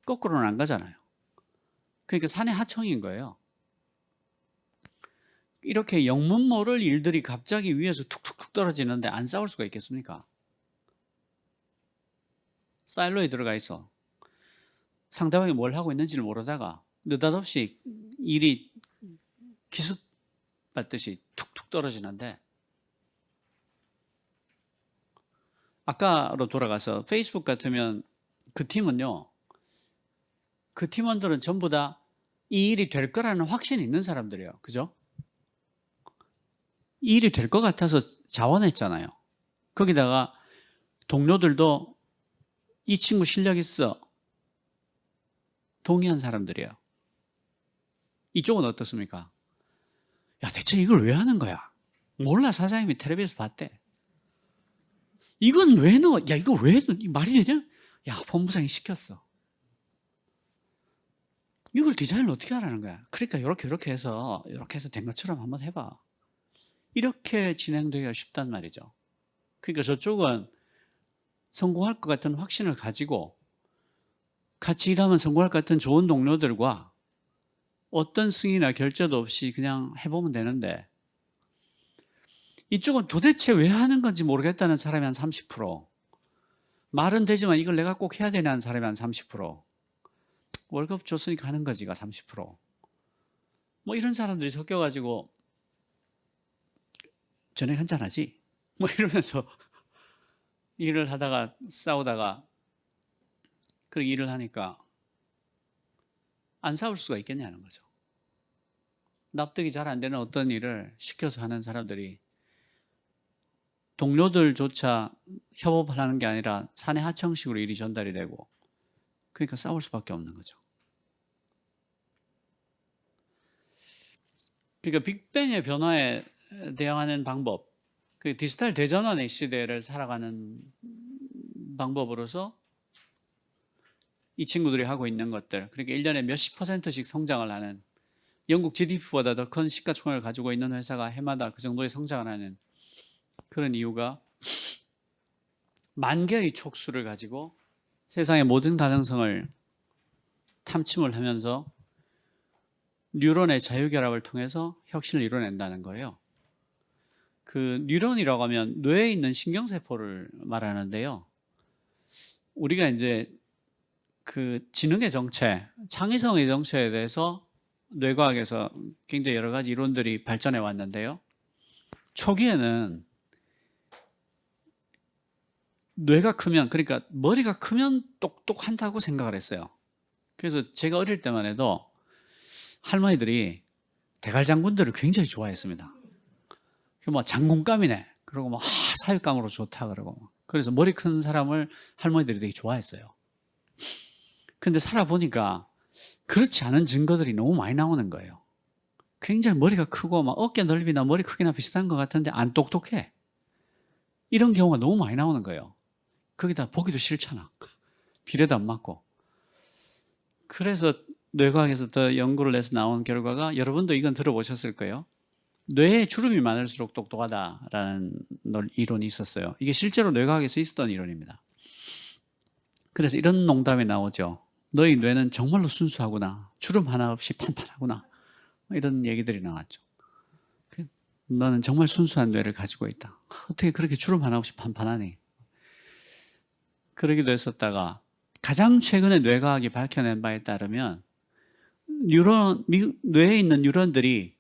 거꾸로는 안 가잖아요. 그러니까 사내하청인 거예요. 이렇게 영문 모를 일들이 갑자기 위에서 툭툭툭 떨어지는데 안 싸울 수가 있겠습니까? 사일로에 들어가 있어. 상대방이 뭘 하고 있는지를 모르다가 느닷없이 일이 기습받듯이 툭툭 떨어지는데, 아까로 돌아가서 페이스북 같으면 그 팀은요, 그 팀원들은 전부 다 이 일이 될 거라는 확신이 있는 사람들이에요. 그죠? 이 일이 될 것 같아서 자원했잖아요. 거기다가 동료들도 이 친구 실력 있어 동의한 사람들이에요. 이쪽은 어떻습니까? 야, 대체 이걸 왜 하는 거야? 몰라, 사장님이 텔레비에서 봤대. 이건 왜 넣어? 야, 이거 왜 넣어? 말이 되냐? 야, 본부장이 시켰어. 이걸 디자인을 어떻게 하라는 거야? 그러니까 이렇게 해서 된 것처럼 한번 해봐. 이렇게 진행되기가 쉽단 말이죠. 그러니까 저쪽은 성공할 것 같은 확신을 가지고 같이 일하면 성공할 것 같은 좋은 동료들과 어떤 승인이나 결제도 없이 그냥 해보면 되는데, 이쪽은 도대체 왜 하는 건지 모르겠다는 사람이 한 30%, 말은 되지만 이걸 내가 꼭 해야 되냐는 사람이 한 30%, 월급 줬으니까 하는 거지가 30%, 뭐 이런 사람들이 섞여가지고 저녁 한잔하지? 뭐 이러면서 일을 하다가 싸우다가 그렇게 일을 하니까 안 싸울 수가 있겠냐는 거죠. 납득이 잘 안 되는 어떤 일을 시켜서 하는 사람들이 동료들조차 협업을 하는 게 아니라 사내 하청식으로 일이 전달이 되고, 그러니까 싸울 수밖에 없는 거죠. 그러니까 빅뱅의 변화에 대응하는 방법, 그 디지털 대전환의 시대를 살아가는 방법으로서 이 친구들이 하고 있는 것들, 그러니까 1년에 몇십 %씩 성장을 하는, 영국 GDP보다 더 큰 시가총액을 가지고 있는 회사가 해마다 그 정도의 성장을 하는 그런 이유가, 만 개의 촉수를 가지고 세상의 모든 가능성을 탐침을 하면서 뉴런의 자유결합을 통해서 혁신을 이뤄낸다는 거예요. 그 뉴런이라고 하면 뇌에 있는 신경세포를 말하는데요. 우리가 이제 그 지능의 정체, 창의성의 정체에 대해서 뇌과학에서 굉장히 여러 가지 이론들이 발전해 왔는데요. 초기에는 뇌가 크면, 그러니까 머리가 크면 똑똑한다고 생각을 했어요. 그래서 제가 어릴 때만 해도 할머니들이 대갈장군들을 굉장히 좋아했습니다. 뭐 장군감이네, 그러고 뭐 사육감으로 좋다 그러고, 그래서 머리 큰 사람을 할머니들이 되게 좋아했어요. 근데 살아보니까 그렇지 않은 증거들이 너무 많이 나오는 거예요. 굉장히 머리가 크고 막 어깨 넓이나 머리 크기나 비슷한 것 같은데 안 똑똑해. 이런 경우가 너무 많이 나오는 거예요. 거기다 보기도 싫잖아. 비례도 안 맞고. 그래서 뇌과학에서 더 연구를 해서 나온 결과가, 여러분도 이건 들어보셨을 거예요. 뇌에 주름이 많을수록 똑똑하다라는 이론이 있었어요. 이게 실제로 뇌과학에서 있었던 이론입니다. 그래서 이런 농담이 나오죠. 너희 뇌는 정말로 순수하구나. 주름 하나 없이 판판하구나. 이런 얘기들이 나왔죠. 너는 정말 순수한 뇌를 가지고 있다. 어떻게 그렇게 주름 하나 없이 판판하니? 그러기도 했었다가, 가장 최근에 뇌과학이 밝혀낸 바에 따르면 뇌에 있는 뉴런들이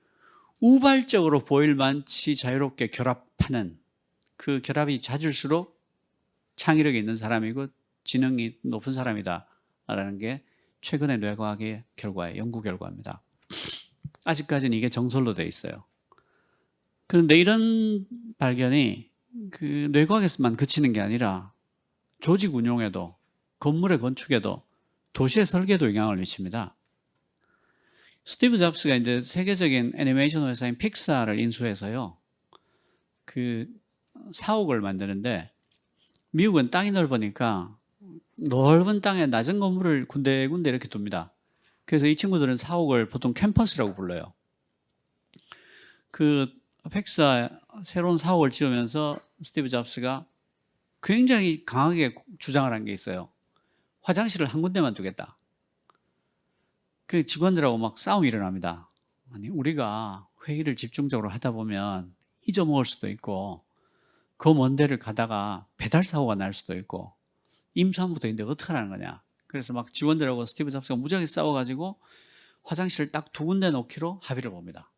우발적으로 보일 만치 자유롭게 결합하는, 그 결합이 잦을수록 창의력이 있는 사람이고 지능이 높은 사람이다라는 게 최근의 뇌과학의 결과예요. 연구 결과입니다. 아직까지는 이게 정설로 돼 있어요. 그런데 이런 발견이 그 뇌과학에서만 그치는 게 아니라 조직 운용에도, 건물의 건축에도, 도시의 설계에도 영향을 미칩니다. 스티브 잡스가 이제 세계적인 애니메이션 회사인 픽사를 인수해서요. 그 사옥을 만드는데 미국은 땅이 넓으니까 넓은 땅에 낮은 건물을 군데군데 이렇게 둡니다. 그래서 이 친구들은 사옥을 보통 캠퍼스라고 불러요. 그 픽사 새로운 사옥을 지으면서 스티브 잡스가 굉장히 강하게 주장을 한 게 있어요. 화장실을 한 군데만 두겠다. 그 직원들하고 막 싸움이 일어납니다. 아니, 우리가 회의를 집중적으로 하다 보면 잊어먹을 수도 있고, 그 먼 데를 가다가 배달 사고가 날 수도 있고, 임산부도 있는데 어떡하라는 거냐. 그래서 막 직원들하고 스티브 잡스가 무지하게 싸워가지고 화장실을 딱 두 군데 놓기로 합의를 봅니다.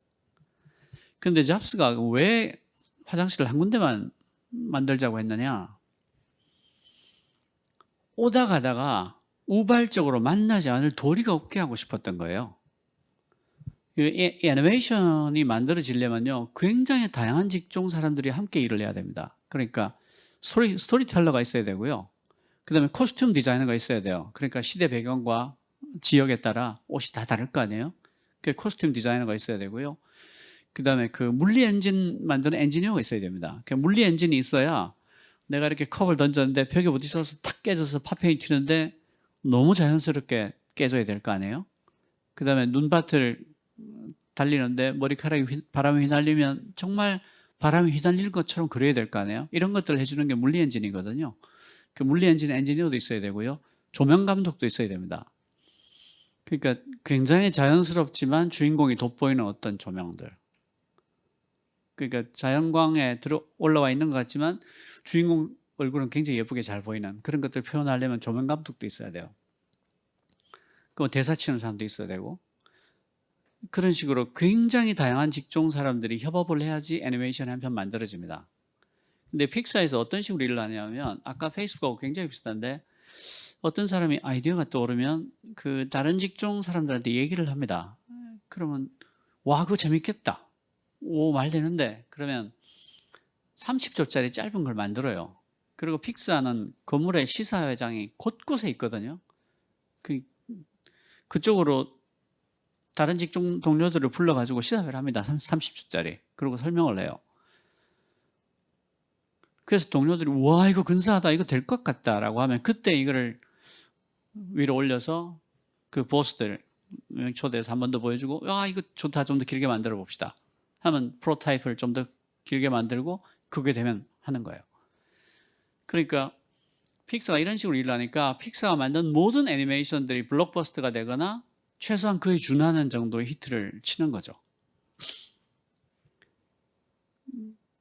근데 잡스가 왜 화장실을 한 군데만 만들자고 했느냐? 오다 가다가 우발적으로 만나지 않을 도리가 없게 하고 싶었던 거예요. 이 애니메이션이 만들어지려면요, 굉장히 다양한 직종 사람들이 함께 일을 해야 됩니다. 그러니까 스토리텔러가 있어야 되고요. 그 다음에 코스튬 디자이너가 있어야 돼요. 그러니까 시대 배경과 지역에 따라 옷이 다 다를 거 아니에요? 그 코스튬 디자이너가 있어야 되고요. 그 다음에 그 물리 엔진 만드는 엔지니어가 있어야 됩니다. 그 물리 엔진이 있어야 내가 이렇게 컵을 던졌는데 벽에 부딪혀서 탁 깨져서 파편이 튀는데 너무 자연스럽게 깨져야 될 거 아니에요? 그 다음에 눈밭을 달리는데 머리카락이 바람에 휘날리면 정말 바람에 휘날릴 것처럼 그려야 될 거 아니에요? 이런 것들을 해주는 게 물리 엔진이거든요. 그 물리 엔진 엔지니어도 있어야 되고요. 조명 감독도 있어야 됩니다. 그러니까 굉장히 자연스럽지만 주인공이 돋보이는 어떤 조명들. 그러니까 자연광에 올라와 있는 것 같지만 주인공 얼굴은 굉장히 예쁘게 잘 보이는 그런 것들을 표현하려면 조명 감독도 있어야 돼요. 그 대사 치는 사람도 있어야 되고 그런 식으로 굉장히 다양한 직종 사람들이 협업을 해야지 애니메이션이 한 편 만들어집니다. 근데 픽사에서 어떤 식으로 일을 하냐면 아까 페이스북하고 굉장히 비슷한데 어떤 사람이 아이디어가 떠오르면 그 다른 직종 사람들한테 얘기를 합니다. 그러면 와 그거 재밌겠다. 오 말 되는데 그러면 30초짜리 짧은 걸 만들어요. 그리고 픽사는 건물의 시사회장이 곳곳에 있거든요. 그쪽으로 다른 직종 동료들을 불러가지고 시사회를 합니다. 30초짜리. 그리고 설명을 해요. 그래서 동료들이 와 이거 근사하다 이거 될 것 같다라고 하면 그때 이거를 위로 올려서 그 보스들 초대해서 한 번 더 보여주고 야 이거 좋다 좀 더 길게 만들어 봅시다 하면 프로타입을 좀 더 길게 만들고 그게 되면 하는 거예요. 그러니까 픽사가 이런 식으로 일을 하니까 픽사가 만든 모든 애니메이션들이 블록버스터가 되거나 최소한 그에 준하는 정도의 히트를 치는 거죠.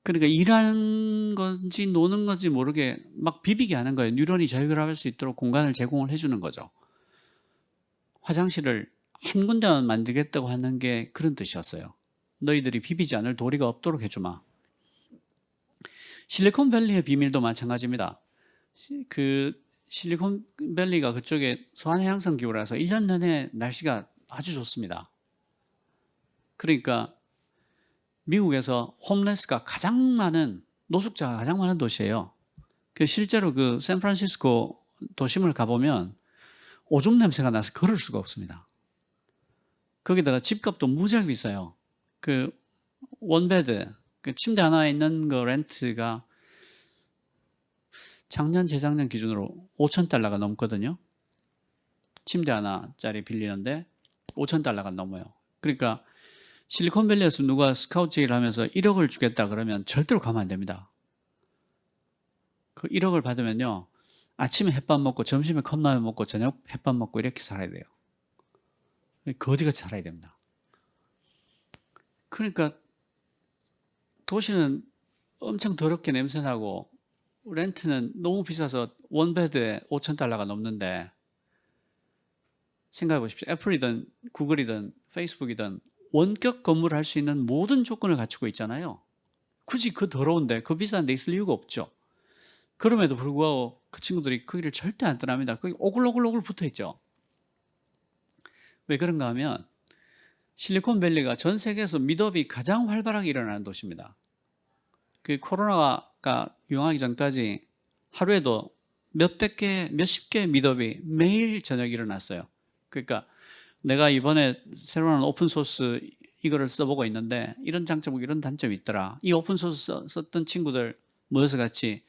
그러니까 일하는 건지 노는 건지 모르게 막 비비게 하는 거예요. 뉴런이 자유결합할 수 있도록 공간을 제공을 해주는 거죠. 화장실을 한 군데만 만들겠다고 하는 게 그런 뜻이었어요. 너희들이 비비지 않을 도리가 없도록 해주마. 실리콘밸리의 비밀도 마찬가지입니다. 그 실리콘밸리가 그쪽에 서한해양성 기후라서 1년 내내 날씨가 아주 좋습니다. 그러니까 미국에서 홈레스가 가장 많은 노숙자가 가장 많은 도시예요. 실제로 그 샌프란시스코 도심을 가보면 오줌 냄새가 나서 걸을 수가 없습니다. 거기다가 집값도 무지하게 비싸요. 그 원베드 그 침대 하나에 있는 그 렌트가 작년 재작년 기준으로 $5,000가 넘거든요. 침대 하나짜리 빌리는데 $5,000가 넘어요. 그러니까 실리콘밸리에서 누가 스카우트를 하면서 1억을 주겠다 그러면 절대로 가면 안 됩니다. 그 1억을 받으면요. 아침에 햇밥 먹고 점심에 컵라면 먹고 저녁 햇밥 먹고 이렇게 살아야 돼요. 거지같이 살아야 됩니다. 그러니까 도시는 엄청 더럽게 냄새나고 렌트는 너무 비싸서 원베드에 $5,000가 넘는데 생각해 보십시오. 애플이든 구글이든 페이스북이든 원격 근무를 할 수 있는 모든 조건을 갖추고 있잖아요. 굳이 그 더러운데 그 비싼 데 있을 이유가 없죠. 그럼에도 불구하고 그 친구들이 그 일을 절대 안 떠납니다. 거기 오글오글오글 붙어 있죠. 왜 그런가 하면 실리콘밸리가 전 세계에서 미드업이 가장 활발하게 일어나는 도시입니다. 그 코로나가 유행하기 전까지 하루에도 몇백 개, 몇십 개 미드업이 매일 저녁 일어났어요. 그러니까 내가 이번에 새로 나온 오픈 소스 이거를 써보고 있는데 이런 장점이고 이런 단점이 있더라. 이 오픈 소스 썼던 친구들 모여서 같이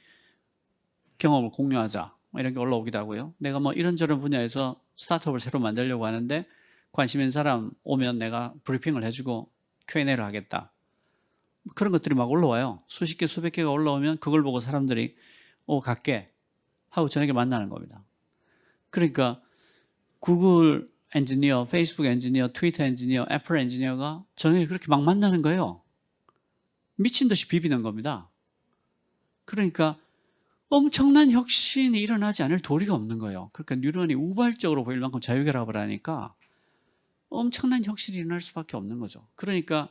경험을 공유하자. 이런 게 올라오기도 하고요. 내가 뭐 이런저런 분야에서 스타트업을 새로 만들려고 하는데 관심 있는 사람 오면 내가 브리핑을 해주고 Q&A를 하겠다. 그런 것들이 막 올라와요. 수십 개, 수백 개가 올라오면 그걸 보고 사람들이 갈게 하고 저녁에 만나는 겁니다. 그러니까 구글 엔지니어, 페이스북 엔지니어, 트위터 엔지니어, 애플 엔지니어가 저녁에 그렇게 막 만나는 거예요. 미친 듯이 비비는 겁니다. 그러니까 엄청난 혁신이 일어나지 않을 도리가 없는 거예요. 그러니까 뉴런이 우발적으로 보일 만큼 자유결합을 하니까 엄청난 혁신이 일어날 수밖에 없는 거죠. 그러니까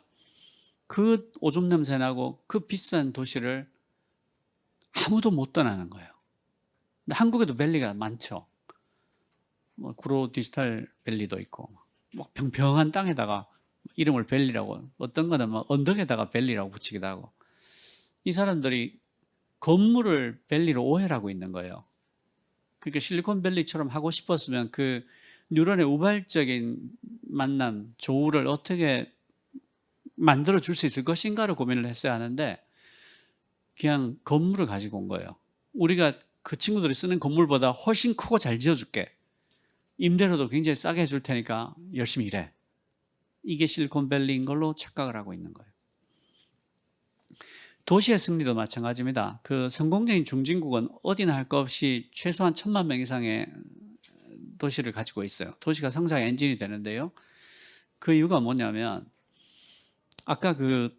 그 오줌 냄새 나고 그 비싼 도시를 아무도 못 떠나는 거예요. 근데 한국에도 밸리가 많죠. 뭐 구로 디지털 밸리도 있고, 뭐 평평한 땅에다가 이름을 밸리라고, 어떤 거는 막 언덕에다가 밸리라고 붙이기도 하고, 이 사람들이 건물을 밸리로 오해를 하고 있는 거예요. 그러니까 실리콘밸리처럼 하고 싶었으면 그 뉴런의 우발적인 만남, 조우를 어떻게 만들어 줄 수 있을 것인가를 고민을 했어야 하는데 그냥 건물을 가지고 온 거예요. 우리가 그 친구들이 쓰는 건물보다 훨씬 크고 잘 지어줄게. 임대료도 굉장히 싸게 해줄 테니까 열심히 일해. 이게 실리콘밸리인 걸로 착각을 하고 있는 거예요. 도시의 승리도 마찬가지입니다. 그 성공적인 중진국은 어디나 할 것 없이 최소한 1,000만 명 이상의 도시를 가지고 있어요. 도시가 성장의 엔진이 되는데요. 그 이유가 뭐냐면 아까 그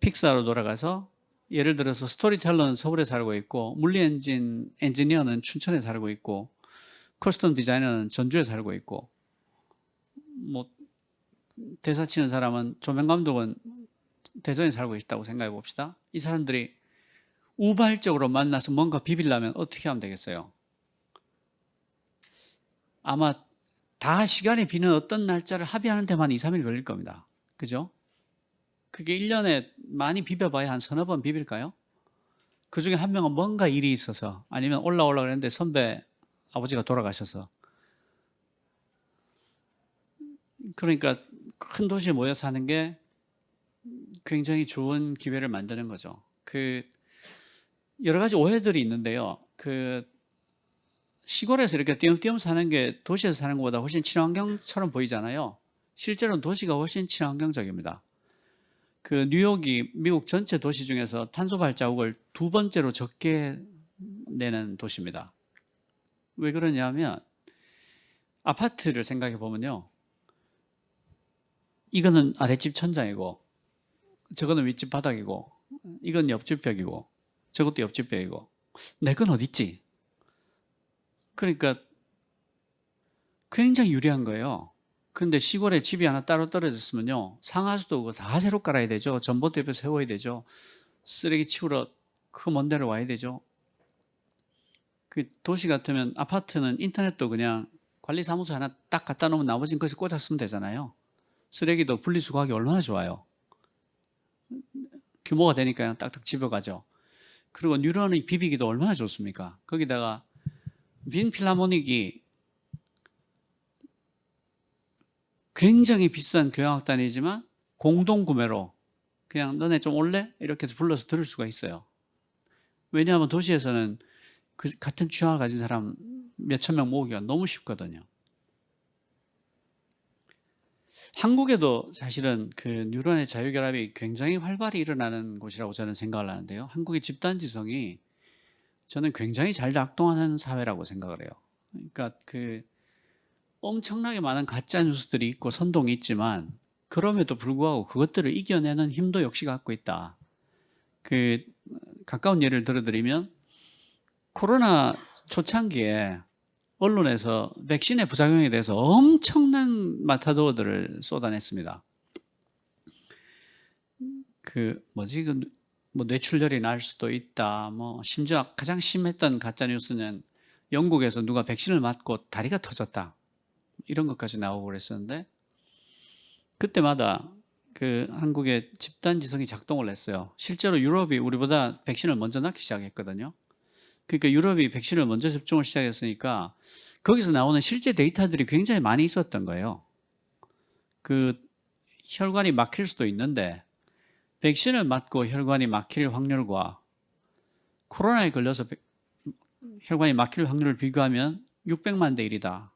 픽사로 돌아가서 예를 들어서 스토리텔러는 서울에 살고 있고 물리 엔지니어는 춘천에 살고 있고 커스텀 디자이너는 전주에 살고 있고 뭐 대사 치는 사람은 조명 감독은 대전에 살고 있다고 생각해 봅시다. 이 사람들이 우발적으로 만나서 뭔가 비비려면 어떻게 하면 되겠어요? 아마 다 시간이 비는 어떤 날짜를 합의하는 데만 2, 3일 걸릴 겁니다. 그죠? 그게 1년에 많이 비벼봐야 한 서너 번 비빌까요? 그 중에 한 명은 뭔가 일이 있어서 아니면 올라오려고 했는데 선배 아버지가 돌아가셔서 그러니까 큰 도시에 모여 사는 게 굉장히 좋은 기회를 만드는 거죠. 그 여러 가지 오해들이 있는데요. 그 시골에서 이렇게 띄엄띄엄 사는 게 도시에서 사는 것보다 훨씬 친환경처럼 보이잖아요. 실제로는 도시가 훨씬 친환경적입니다. 그 뉴욕이 미국 전체 도시 중에서 탄소 발자국을 2번째로 적게 내는 도시입니다. 왜 그러냐면 아파트를 생각해 보면요. 이거는 아랫집 천장이고 저거는 윗집 바닥이고 이건 옆집 벽이고 저것도 옆집 벽이고 내 건 어디 있지? 그러니까 굉장히 유리한 거예요. 근데 시골에 집이 하나 따로 떨어졌으면요. 상하수도 다 새로 깔아야 되죠. 전봇대 옆에 세워야 되죠. 쓰레기 치우러 그 먼 데를 와야 되죠. 그 도시 같으면 아파트는 인터넷도 그냥 관리사무소 하나 딱 갖다 놓으면 나머지는 거기서 꽂아 쓰면 되잖아요. 쓰레기도 분리수거하기 얼마나 좋아요. 규모가 되니까 딱딱 집어가죠. 그리고 뉴런이 비비기도 얼마나 좋습니까? 거기다가 빈 필하모닉이 굉장히 비싼 교향악단이지만 공동구매로 그냥 너네 좀 올래? 이렇게 해서 불러서 들을 수가 있어요. 왜냐하면 도시에서는 그 같은 취향을 가진 사람 몇천 명 모으기가 너무 쉽거든요. 한국에도 사실은 그 뉴런의 자유결합이 굉장히 활발히 일어나는 곳이라고 저는 생각을 하는데요. 한국의 집단지성이 저는 굉장히 잘 작동하는 사회라고 생각을 해요. 그러니까 그 엄청나게 많은 가짜 뉴스들이 있고 선동이 있지만 그럼에도 불구하고 그것들을 이겨내는 힘도 역시 갖고 있다. 그 가까운 예를 들어드리면 코로나 초창기에 언론에서 백신의 부작용에 대해서 엄청난 마타도어들을 쏟아냈습니다. 뭐 뇌출혈이 날 수도 있다. 뭐 심지어 가장 심했던 가짜 뉴스는 영국에서 누가 백신을 맞고 다리가 터졌다. 이런 것까지 나오고 그랬었는데 그때마다 그 한국의 집단지성이 작동을 했어요. 실제로 유럽이 우리보다 백신을 먼저 낳기 시작했거든요. 그러니까 유럽이 백신을 먼저 접종을 시작했으니까 거기서 나오는 실제 데이터들이 굉장히 많이 있었던 거예요. 그 혈관이 막힐 수도 있는데 백신을 맞고 혈관이 막힐 확률과 코로나에 걸려서 혈관이 막힐 확률을 비교하면 600만 대 1이다.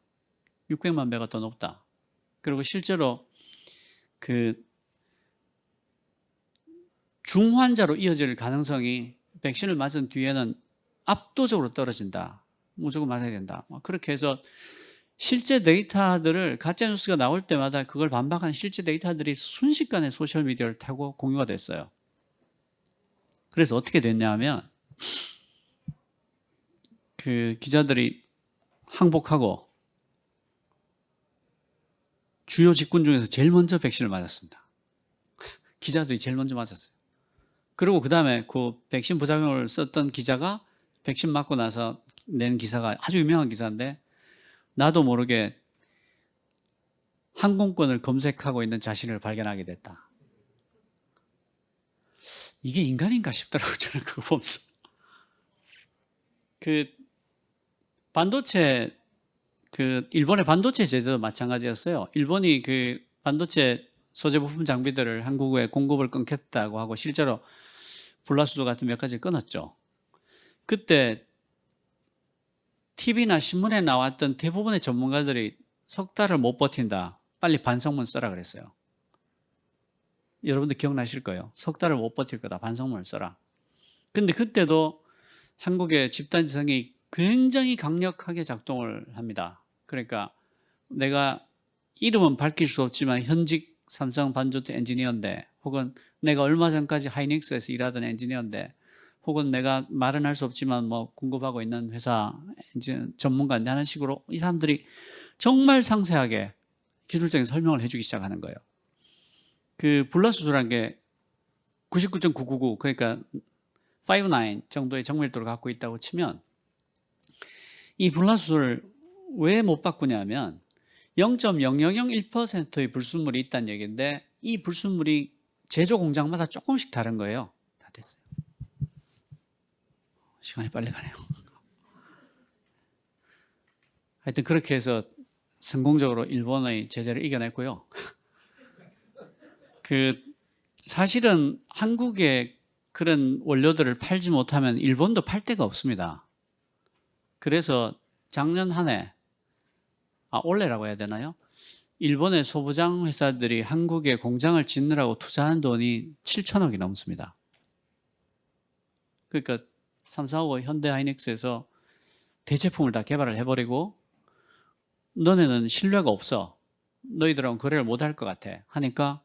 600만 배가 더 높다. 그리고 실제로 그 중환자로 이어질 가능성이 백신을 맞은 뒤에는 압도적으로 떨어진다. 무조건 맞아야 된다. 그렇게 해서 실제 데이터들을 가짜뉴스가 나올 때마다 그걸 반박하는 실제 데이터들이 순식간에 소셜미디어를 타고 공유가 됐어요. 그래서 어떻게 됐냐 하면 그 기자들이 항복하고 주요 직군 중에서 제일 먼저 백신을 맞았습니다. 기자들이 제일 먼저 맞았어요. 그리고 그 다음에 그 백신 부작용을 썼던 기자가 백신 맞고 나서 낸 기사가 아주 유명한 기사인데 나도 모르게 항공권을 검색하고 있는 자신을 발견하게 됐다. 이게 인간인가 싶더라고요. 저는 그거 보면서. 그 반도체 그 일본의 반도체 제재도 마찬가지였어요. 일본이 그 반도체 소재 부품 장비들을 한국에 공급을 끊겠다고 하고 실제로 불화수소 같은 몇 가지 끊었죠. 그때 TV나 신문에 나왔던 대부분의 전문가들이 석 달을 못 버틴다. 빨리 반성문 써라 그랬어요. 여러분들 기억나실 거예요. 석 달을 못 버틸 거다. 반성문을 써라. 근데 그때도 한국의 집단지성이 굉장히 강력하게 작동을 합니다. 그러니까 내가 이름은 밝힐 수 없지만 현직 삼성 반도체 엔지니어인데 혹은 내가 얼마 전까지 하이닉스에서 일하던 엔지니어인데 혹은 내가 말은 할 수 없지만 뭐 공급하고 있는 회사 전문가인데 하는 식으로 이 사람들이 정말 상세하게 기술적인 설명을 해주기 시작하는 거예요. 그 불화수소라는 게 99.999 그러니까 59 정도의 정밀도를 갖고 있다고 치면 이 불화수소를 왜 못 바꾸냐면 0.0001%의 불순물이 있다는 얘기인데 이 불순물이 제조 공장마다 조금씩 다른 거예요. 다 됐어요. 시간이 빨리 가네요. 하여튼 그렇게 해서 성공적으로 일본의 제재를 이겨냈고요. 그 사실은 한국에 그런 원료들을 팔지 못하면 일본도 팔 데가 없습니다. 그래서 작년 한 해, 올해라고 해야 되나요? 일본의 소부장 회사들이 한국에 공장을 짓느라고 투자한 돈이 7천억이 넘습니다. 그러니까 삼성하고 현대하이닉스에서 대제품을 다 개발을 해버리고 너네는 신뢰가 없어. 너희들하고는 거래를 못할 것 같아. 하니까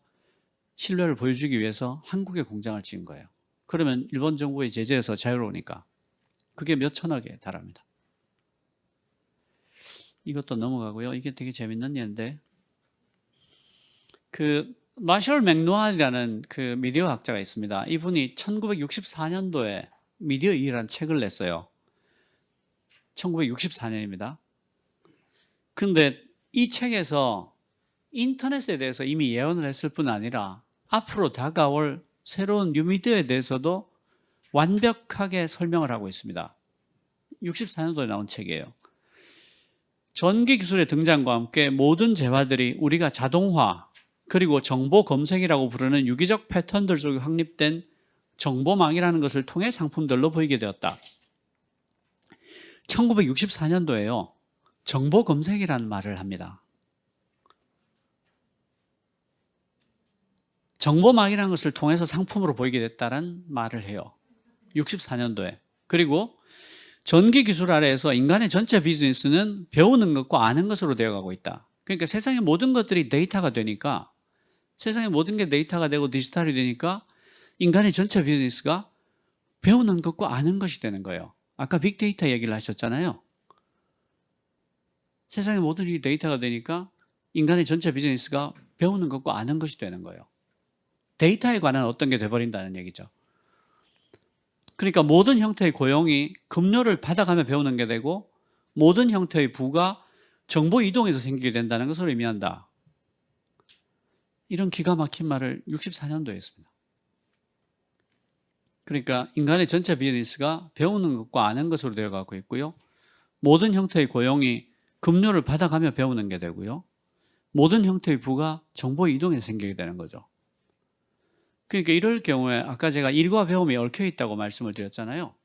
신뢰를 보여주기 위해서 한국에 공장을 지은 거예요. 그러면 일본 정부의 제재에서 자유로우니까 그게 몇 천억에 달합니다. 이것도 넘어가고요. 이게 되게 재밌는 예인데 그 마셜 맥루한이라는 그 미디어 학자가 있습니다. 이분이 1964년도에 미디어 이라는 책을 냈어요. 1964년입니다. 그런데 이 책에서 인터넷에 대해서 이미 예언을 했을 뿐 아니라 앞으로 다가올 새로운 뉴미디어에 대해서도 완벽하게 설명을 하고 있습니다. 64년도에 나온 책이에요. 전기 기술의 등장과 함께 모든 재화들이 우리가 자동화 그리고 정보 검색이라고 부르는 유기적 패턴들 속에 확립된 정보망이라는 것을 통해 상품들로 보이게 되었다. 1964년도에요. 정보 검색이라는 말을 합니다. 정보망이라는 것을 통해서 상품으로 보이게 됐다는 말을 해요. 64년도에. 그리고 전기 기술 아래에서 인간의 전체 비즈니스는 배우는 것과 아는 것으로 되어가고 있다. 그러니까 세상의 모든 것들이 데이터가 되니까 세상의 모든 게 데이터가 되고 디지털이 되니까 인간의 전체 비즈니스가 배우는 것과 아는 것이 되는 거예요. 아까 빅데이터 얘기를 하셨잖아요. 세상의 모든 일이 데이터가 되니까 인간의 전체 비즈니스가 배우는 것과 아는 것이 되는 거예요. 데이터에 관한 어떤 게 돼버린다는 얘기죠. 그러니까 모든 형태의 고용이 급료를 받아가며 배우는 게 되고 모든 형태의 부가 정보 이동에서 생기게 된다는 것을 의미한다. 이런 기가 막힌 말을 64년도에 했습니다. 그러니까 인간의 전체 비즈니스가 배우는 것과 아는 것으로 되어가고 있고요. 모든 형태의 고용이 급료를 받아가며 배우는 게 되고요. 모든 형태의 부가 정보 이동에 생기게 되는 거죠. 그러니까 이럴 경우에 아까 제가 일과 배움이 얽혀 있다고 말씀을 드렸잖아요.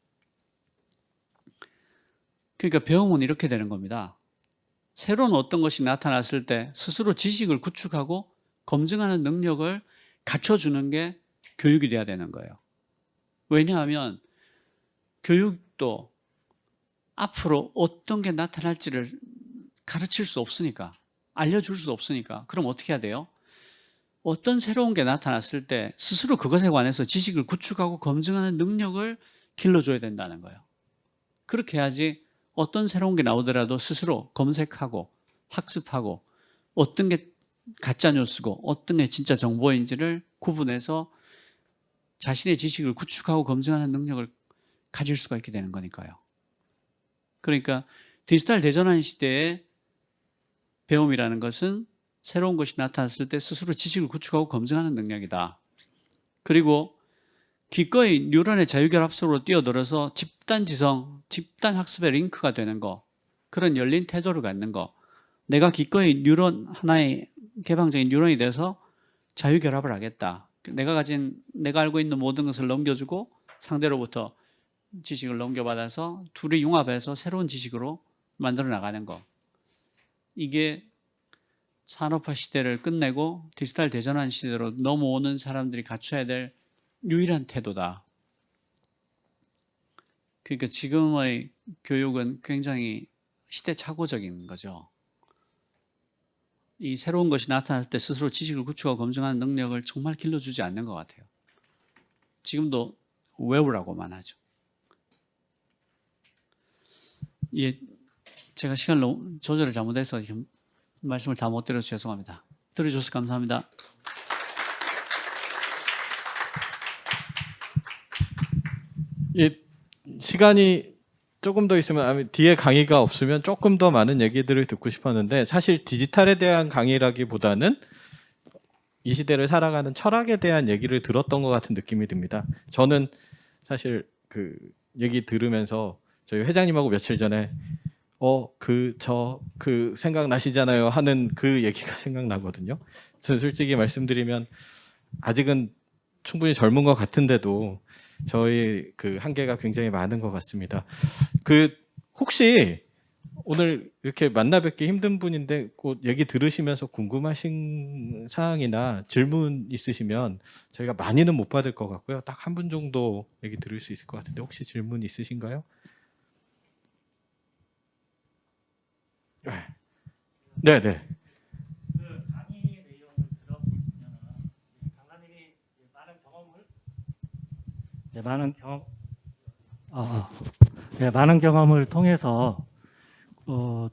그러니까 배움은 이렇게 되는 겁니다. 새로운 어떤 것이 나타났을 때 스스로 지식을 구축하고 검증하는 능력을 갖춰주는 게 교육이 돼야 되는 거예요. 왜냐하면 교육도 앞으로 어떤 게 나타날지를 가르칠 수 없으니까, 알려줄 수 없으니까. 그럼 어떻게 해야 돼요? 어떤 새로운 게 나타났을 때 스스로 그것에 관해서 지식을 구축하고 검증하는 능력을 길러줘야 된다는 거예요. 그렇게 해야지 어떤 새로운 게 나오더라도 스스로 검색하고 학습하고 어떤 게 가짜 뉴스고 어떤 게 진짜 정보인지를 구분해서 자신의 지식을 구축하고 검증하는 능력을 가질 수가 있게 되는 거니까요. 그러니까 디지털 대전환 시대에 배움이라는 것은 새로운 것이 나타났을 때 스스로 지식을 구축하고 검증하는 능력이다. 그리고 기꺼이 뉴런의 자유결합 속으로 뛰어들어서 집단지성, 집단학습의 링크가 되는 거, 그런 열린 태도를 갖는 거, 내가 기꺼이 뉴런 하나의 개방적인 뉴런이 돼서 자유결합을 하겠다. 내가 알고 있는 모든 것을 넘겨주고 상대로부터 지식을 넘겨받아서 둘이 융합해서 새로운 지식으로 만들어 나가는 거. 이게 산업화 시대를 끝내고 디지털 대전환 시대로 넘어오는 사람들이 갖춰야 될 유일한 태도다. 그러니까 지금의 교육은 굉장히 시대착오적인 거죠. 이 새로운 것이 나타날 때 스스로 지식을 구축하고 검증하는 능력을 정말 길러주지 않는 것 같아요. 지금도 외우라고만 하죠. 예, 제가 시간을 조절을 잘못해서 말씀을 다 못 드려서 죄송합니다. 들어주셔서 감사합니다. 이 시간이 조금 더 있으면 뒤에 강의가 없으면 조금 더 많은 얘기들을 듣고 싶었는데 사실 디지털에 대한 강의라기보다는 이 시대를 살아가는 철학에 대한 얘기를 들었던 것 같은 느낌이 듭니다. 저는 사실 그 얘기 들으면서 저희 회장님하고 며칠 전에 그 생각나시잖아요 하는 그 얘기가 생각나거든요. 저는 솔직히 말씀드리면 아직은 충분히 젊은 것 같은데도 저희 그 한계가 굉장히 많은 것 같습니다. 그 혹시 오늘 이렇게 만나 뵙기 힘든 분인데 곧 얘기 들으시면서 궁금하신 사항이나 질문 있으시면 저희가 많이는 못 받을 것 같고요. 딱 한 분 정도 얘기 들을 수 있을 것 같은데 혹시 질문 있으신가요? 네, 네. 그 강의 내용을 들어보면 강사님이 많은 경험을 통해서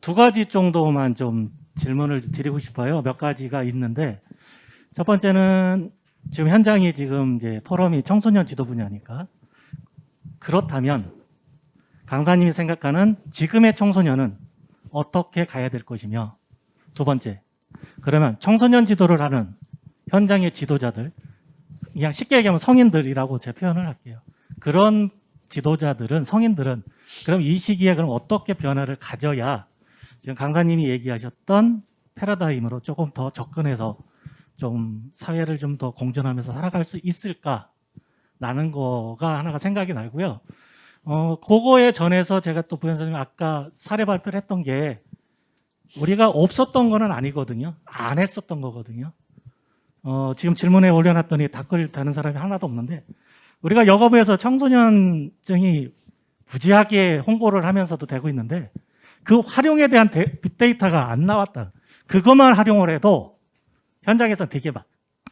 두 가지 정도만 좀 질문을 드리고 싶어요. 몇 가지가 있는데 첫 번째는 지금 현장이 지금 이제 포럼이 청소년 지도 분야니까 그렇다면 강사님이 생각하는 지금의 청소년은 어떻게 가야 될 것이며 두 번째, 그러면 청소년 지도를 하는 현장의 지도자들, 그냥 쉽게 얘기하면 성인들이라고 제 표현을 할게요. 그런 지도자들은, 성인들은 그럼 이 시기에 그럼 어떻게 변화를 가져야 지금 강사님이 얘기하셨던 패러다임으로 조금 더 접근해서 좀 사회를 좀 더 공존하면서 살아갈 수 있을까라는 거가 하나가 생각이 나고요. 그거에 전해서 제가 또 부연사님 아까 사례 발표를 했던 게 우리가 없었던 거는 아니거든요. 안 했었던 거거든요. 지금 질문에 올려놨더니 댓글 다는 사람이 하나도 없는데 우리가 여가부에서 청소년증이 부지하게 홍보를 하면서도 되고 있는데 그 활용에 대한 빅데이터가 안 나왔다. 그것만 활용을 해도 현장에서 되게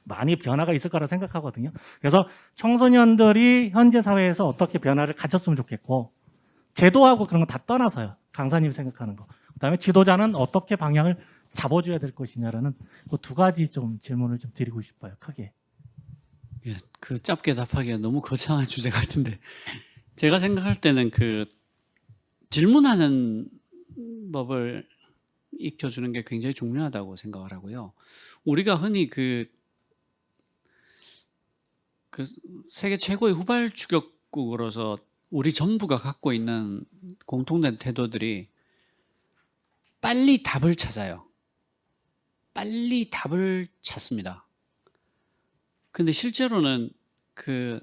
많이 변화가 있을 거라 생각하거든요. 그래서 청소년들이 현재 사회에서 어떻게 변화를 가졌으면 좋겠고 제도하고 그런 거 다 떠나서요. 강사님이 생각하는 거. 그다음에 지도자는 어떻게 방향을 잡아줘야 될 것이냐라는 그 두 가지 좀 질문을 좀 드리고 싶어요. 크게. 예, 그 짧게 답하기가 너무 거창한 주제 같은데 제가 생각할 때는 그 질문하는 법을 익혀주는 게 굉장히 중요하다고 생각을 하고요. 우리가 흔히 그 세계 최고의 후발 추격국으로서 우리 정부가 갖고 있는 공통된 태도들이 빨리 답을 찾아요. 빨리 답을 찾습니다. 근데 실제로는 그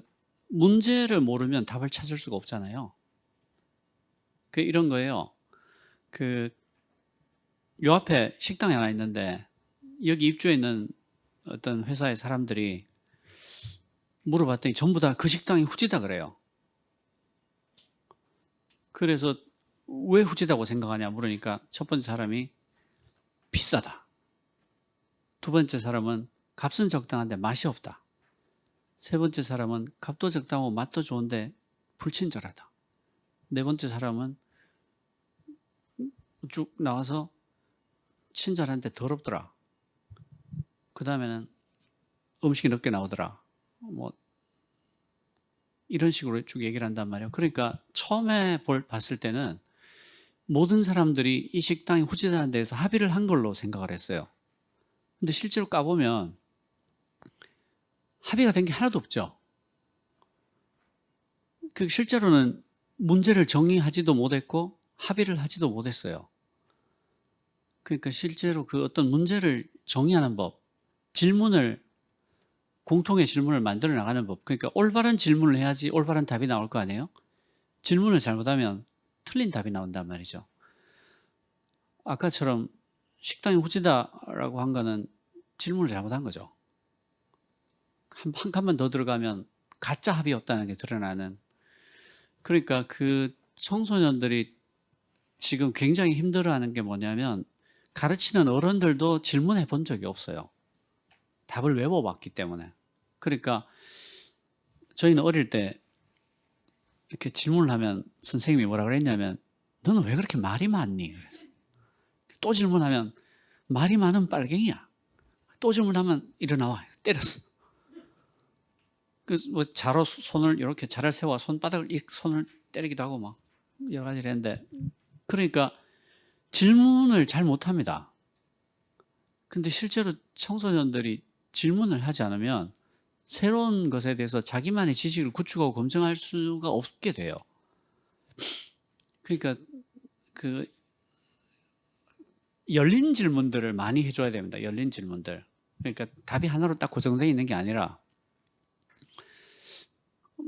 문제를 모르면 답을 찾을 수가 없잖아요. 그 이런 거예요. 그 요 앞에 식당이 하나 있는데 여기 입주해 있는 어떤 회사의 사람들이 물어봤더니 전부 다 그 식당이 후지다 그래요. 그래서 왜 후지다고 생각하냐 물으니까 첫 번째 사람이 비싸다. 두 번째 사람은 값은 적당한데 맛이 없다. 세 번째 사람은 값도 적당하고 맛도 좋은데 불친절하다. 네 번째 사람은 쭉 나와서 친절한데 더럽더라. 그 다음에는 음식이 늦게 나오더라. 뭐 이런 식으로 쭉 얘기를 한단 말이에요. 그러니까 처음에 봤을 때는 모든 사람들이 이 식당이 후지다는 데에서 합의를 한 걸로 생각을 했어요. 근데 실제로 까보면 합의가 된 게 하나도 없죠. 그 실제로는 문제를 정의하지도 못했고 합의를 하지도 못했어요. 그러니까 실제로 그 어떤 문제를 정의하는 법, 질문을 공통의 질문을 만들어 나가는 법. 그러니까 올바른 질문을 해야지 올바른 답이 나올 거 아니에요? 질문을 잘못하면 틀린 답이 나온단 말이죠. 아까처럼 식당이 후지다라고 한 거는 질문을 잘못한 거죠. 한 칸만 더 들어가면 가짜 합의였다는 게 드러나는. 그러니까 그 청소년들이 지금 굉장히 힘들어하는 게 뭐냐면 가르치는 어른들도 질문해 본 적이 없어요. 답을 외워봤기 때문에. 그러니까 저희는 어릴 때 이렇게 질문을 하면 선생님이 뭐라 그랬냐면 너는 왜 그렇게 말이 많니? 그랬어. 또 질문하면 말이 많은 빨갱이야. 또 질문하면 일어나와. 때렸어. 뭐 자로 손을 이렇게 자를 세워 손바닥을 손을 때리기도 하고 막 여러 가지를 했는데 그러니까 질문을 잘 못합니다. 근데 실제로 청소년들이 질문을 하지 않으면 새로운 것에 대해서 자기만의 지식을 구축하고 검증할 수가 없게 돼요. 그러니까 그 열린 질문들을 많이 해줘야 됩니다. 열린 질문들. 그러니까 답이 하나로 딱 고정되어 있는 게 아니라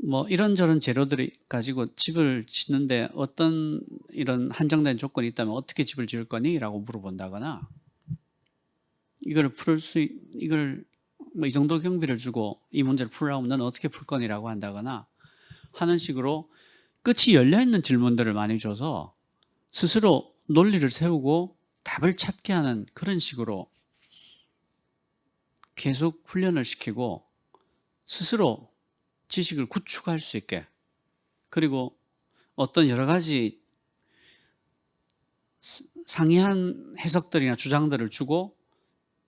뭐 이런저런 재료들이 가지고 집을 짓는데 어떤 이런 한정된 조건이 있다면 어떻게 집을 지을 거니? 라고 물어본다거나 이걸 뭐 이 정도 경비를 주고 이 문제를 풀으라고 하면 너는 어떻게 풀 거니라고 한다거나 하는 식으로 끝이 열려있는 질문들을 많이 줘서 스스로 논리를 세우고 답을 찾게 하는 그런 식으로 계속 훈련을 시키고 스스로 지식을 구축할 수 있게 그리고 어떤 여러 가지 상이한 해석들이나 주장들을 주고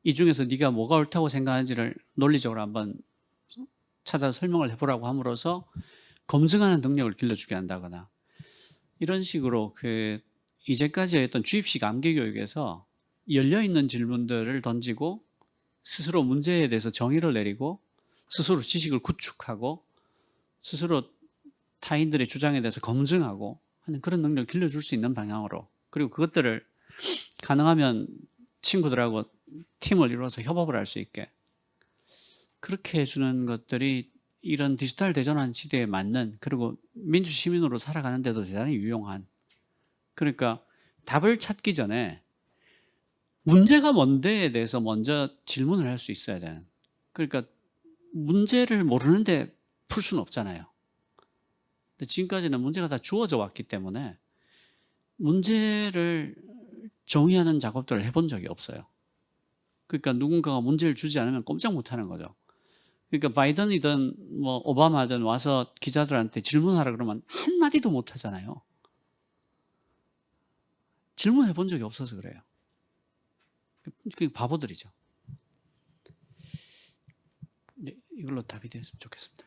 이 중에서 네가 뭐가 옳다고 생각하는지를 논리적으로 한번 찾아서 설명을 해보라고 함으로써 검증하는 능력을 길러주게 한다거나 이런 식으로 그 이제까지 했던 주입식 암기 교육에서 열려있는 질문들을 던지고 스스로 문제에 대해서 정의를 내리고 스스로 지식을 구축하고 스스로 타인들의 주장에 대해서 검증하고 하는 그런 능력을 길러줄 수 있는 방향으로 그리고 그것들을 가능하면 친구들하고 팀을 이루어서 협업을 할 수 있게 그렇게 해주는 것들이 이런 디지털 대전환 시대에 맞는 그리고 민주시민으로 살아가는 데도 대단히 유용한 그러니까 답을 찾기 전에 문제가 뭔데에 대해서 먼저 질문을 할 수 있어야 되는 그러니까 문제를 모르는데 풀 수는 없잖아요. 근데 지금까지는 문제가 다 주어져 왔기 때문에 문제를 정의하는 작업들을 해본 적이 없어요. 그러니까 누군가가 문제를 주지 않으면 꼼짝 못하는 거죠. 그러니까 바이든이든 뭐 오바마든 와서 기자들한테 질문하라 그러면 한마디도 못하잖아요. 질문해 본 적이 없어서 그래요. 그게 바보들이죠. 네, 이걸로 답이 되었으면 좋겠습니다.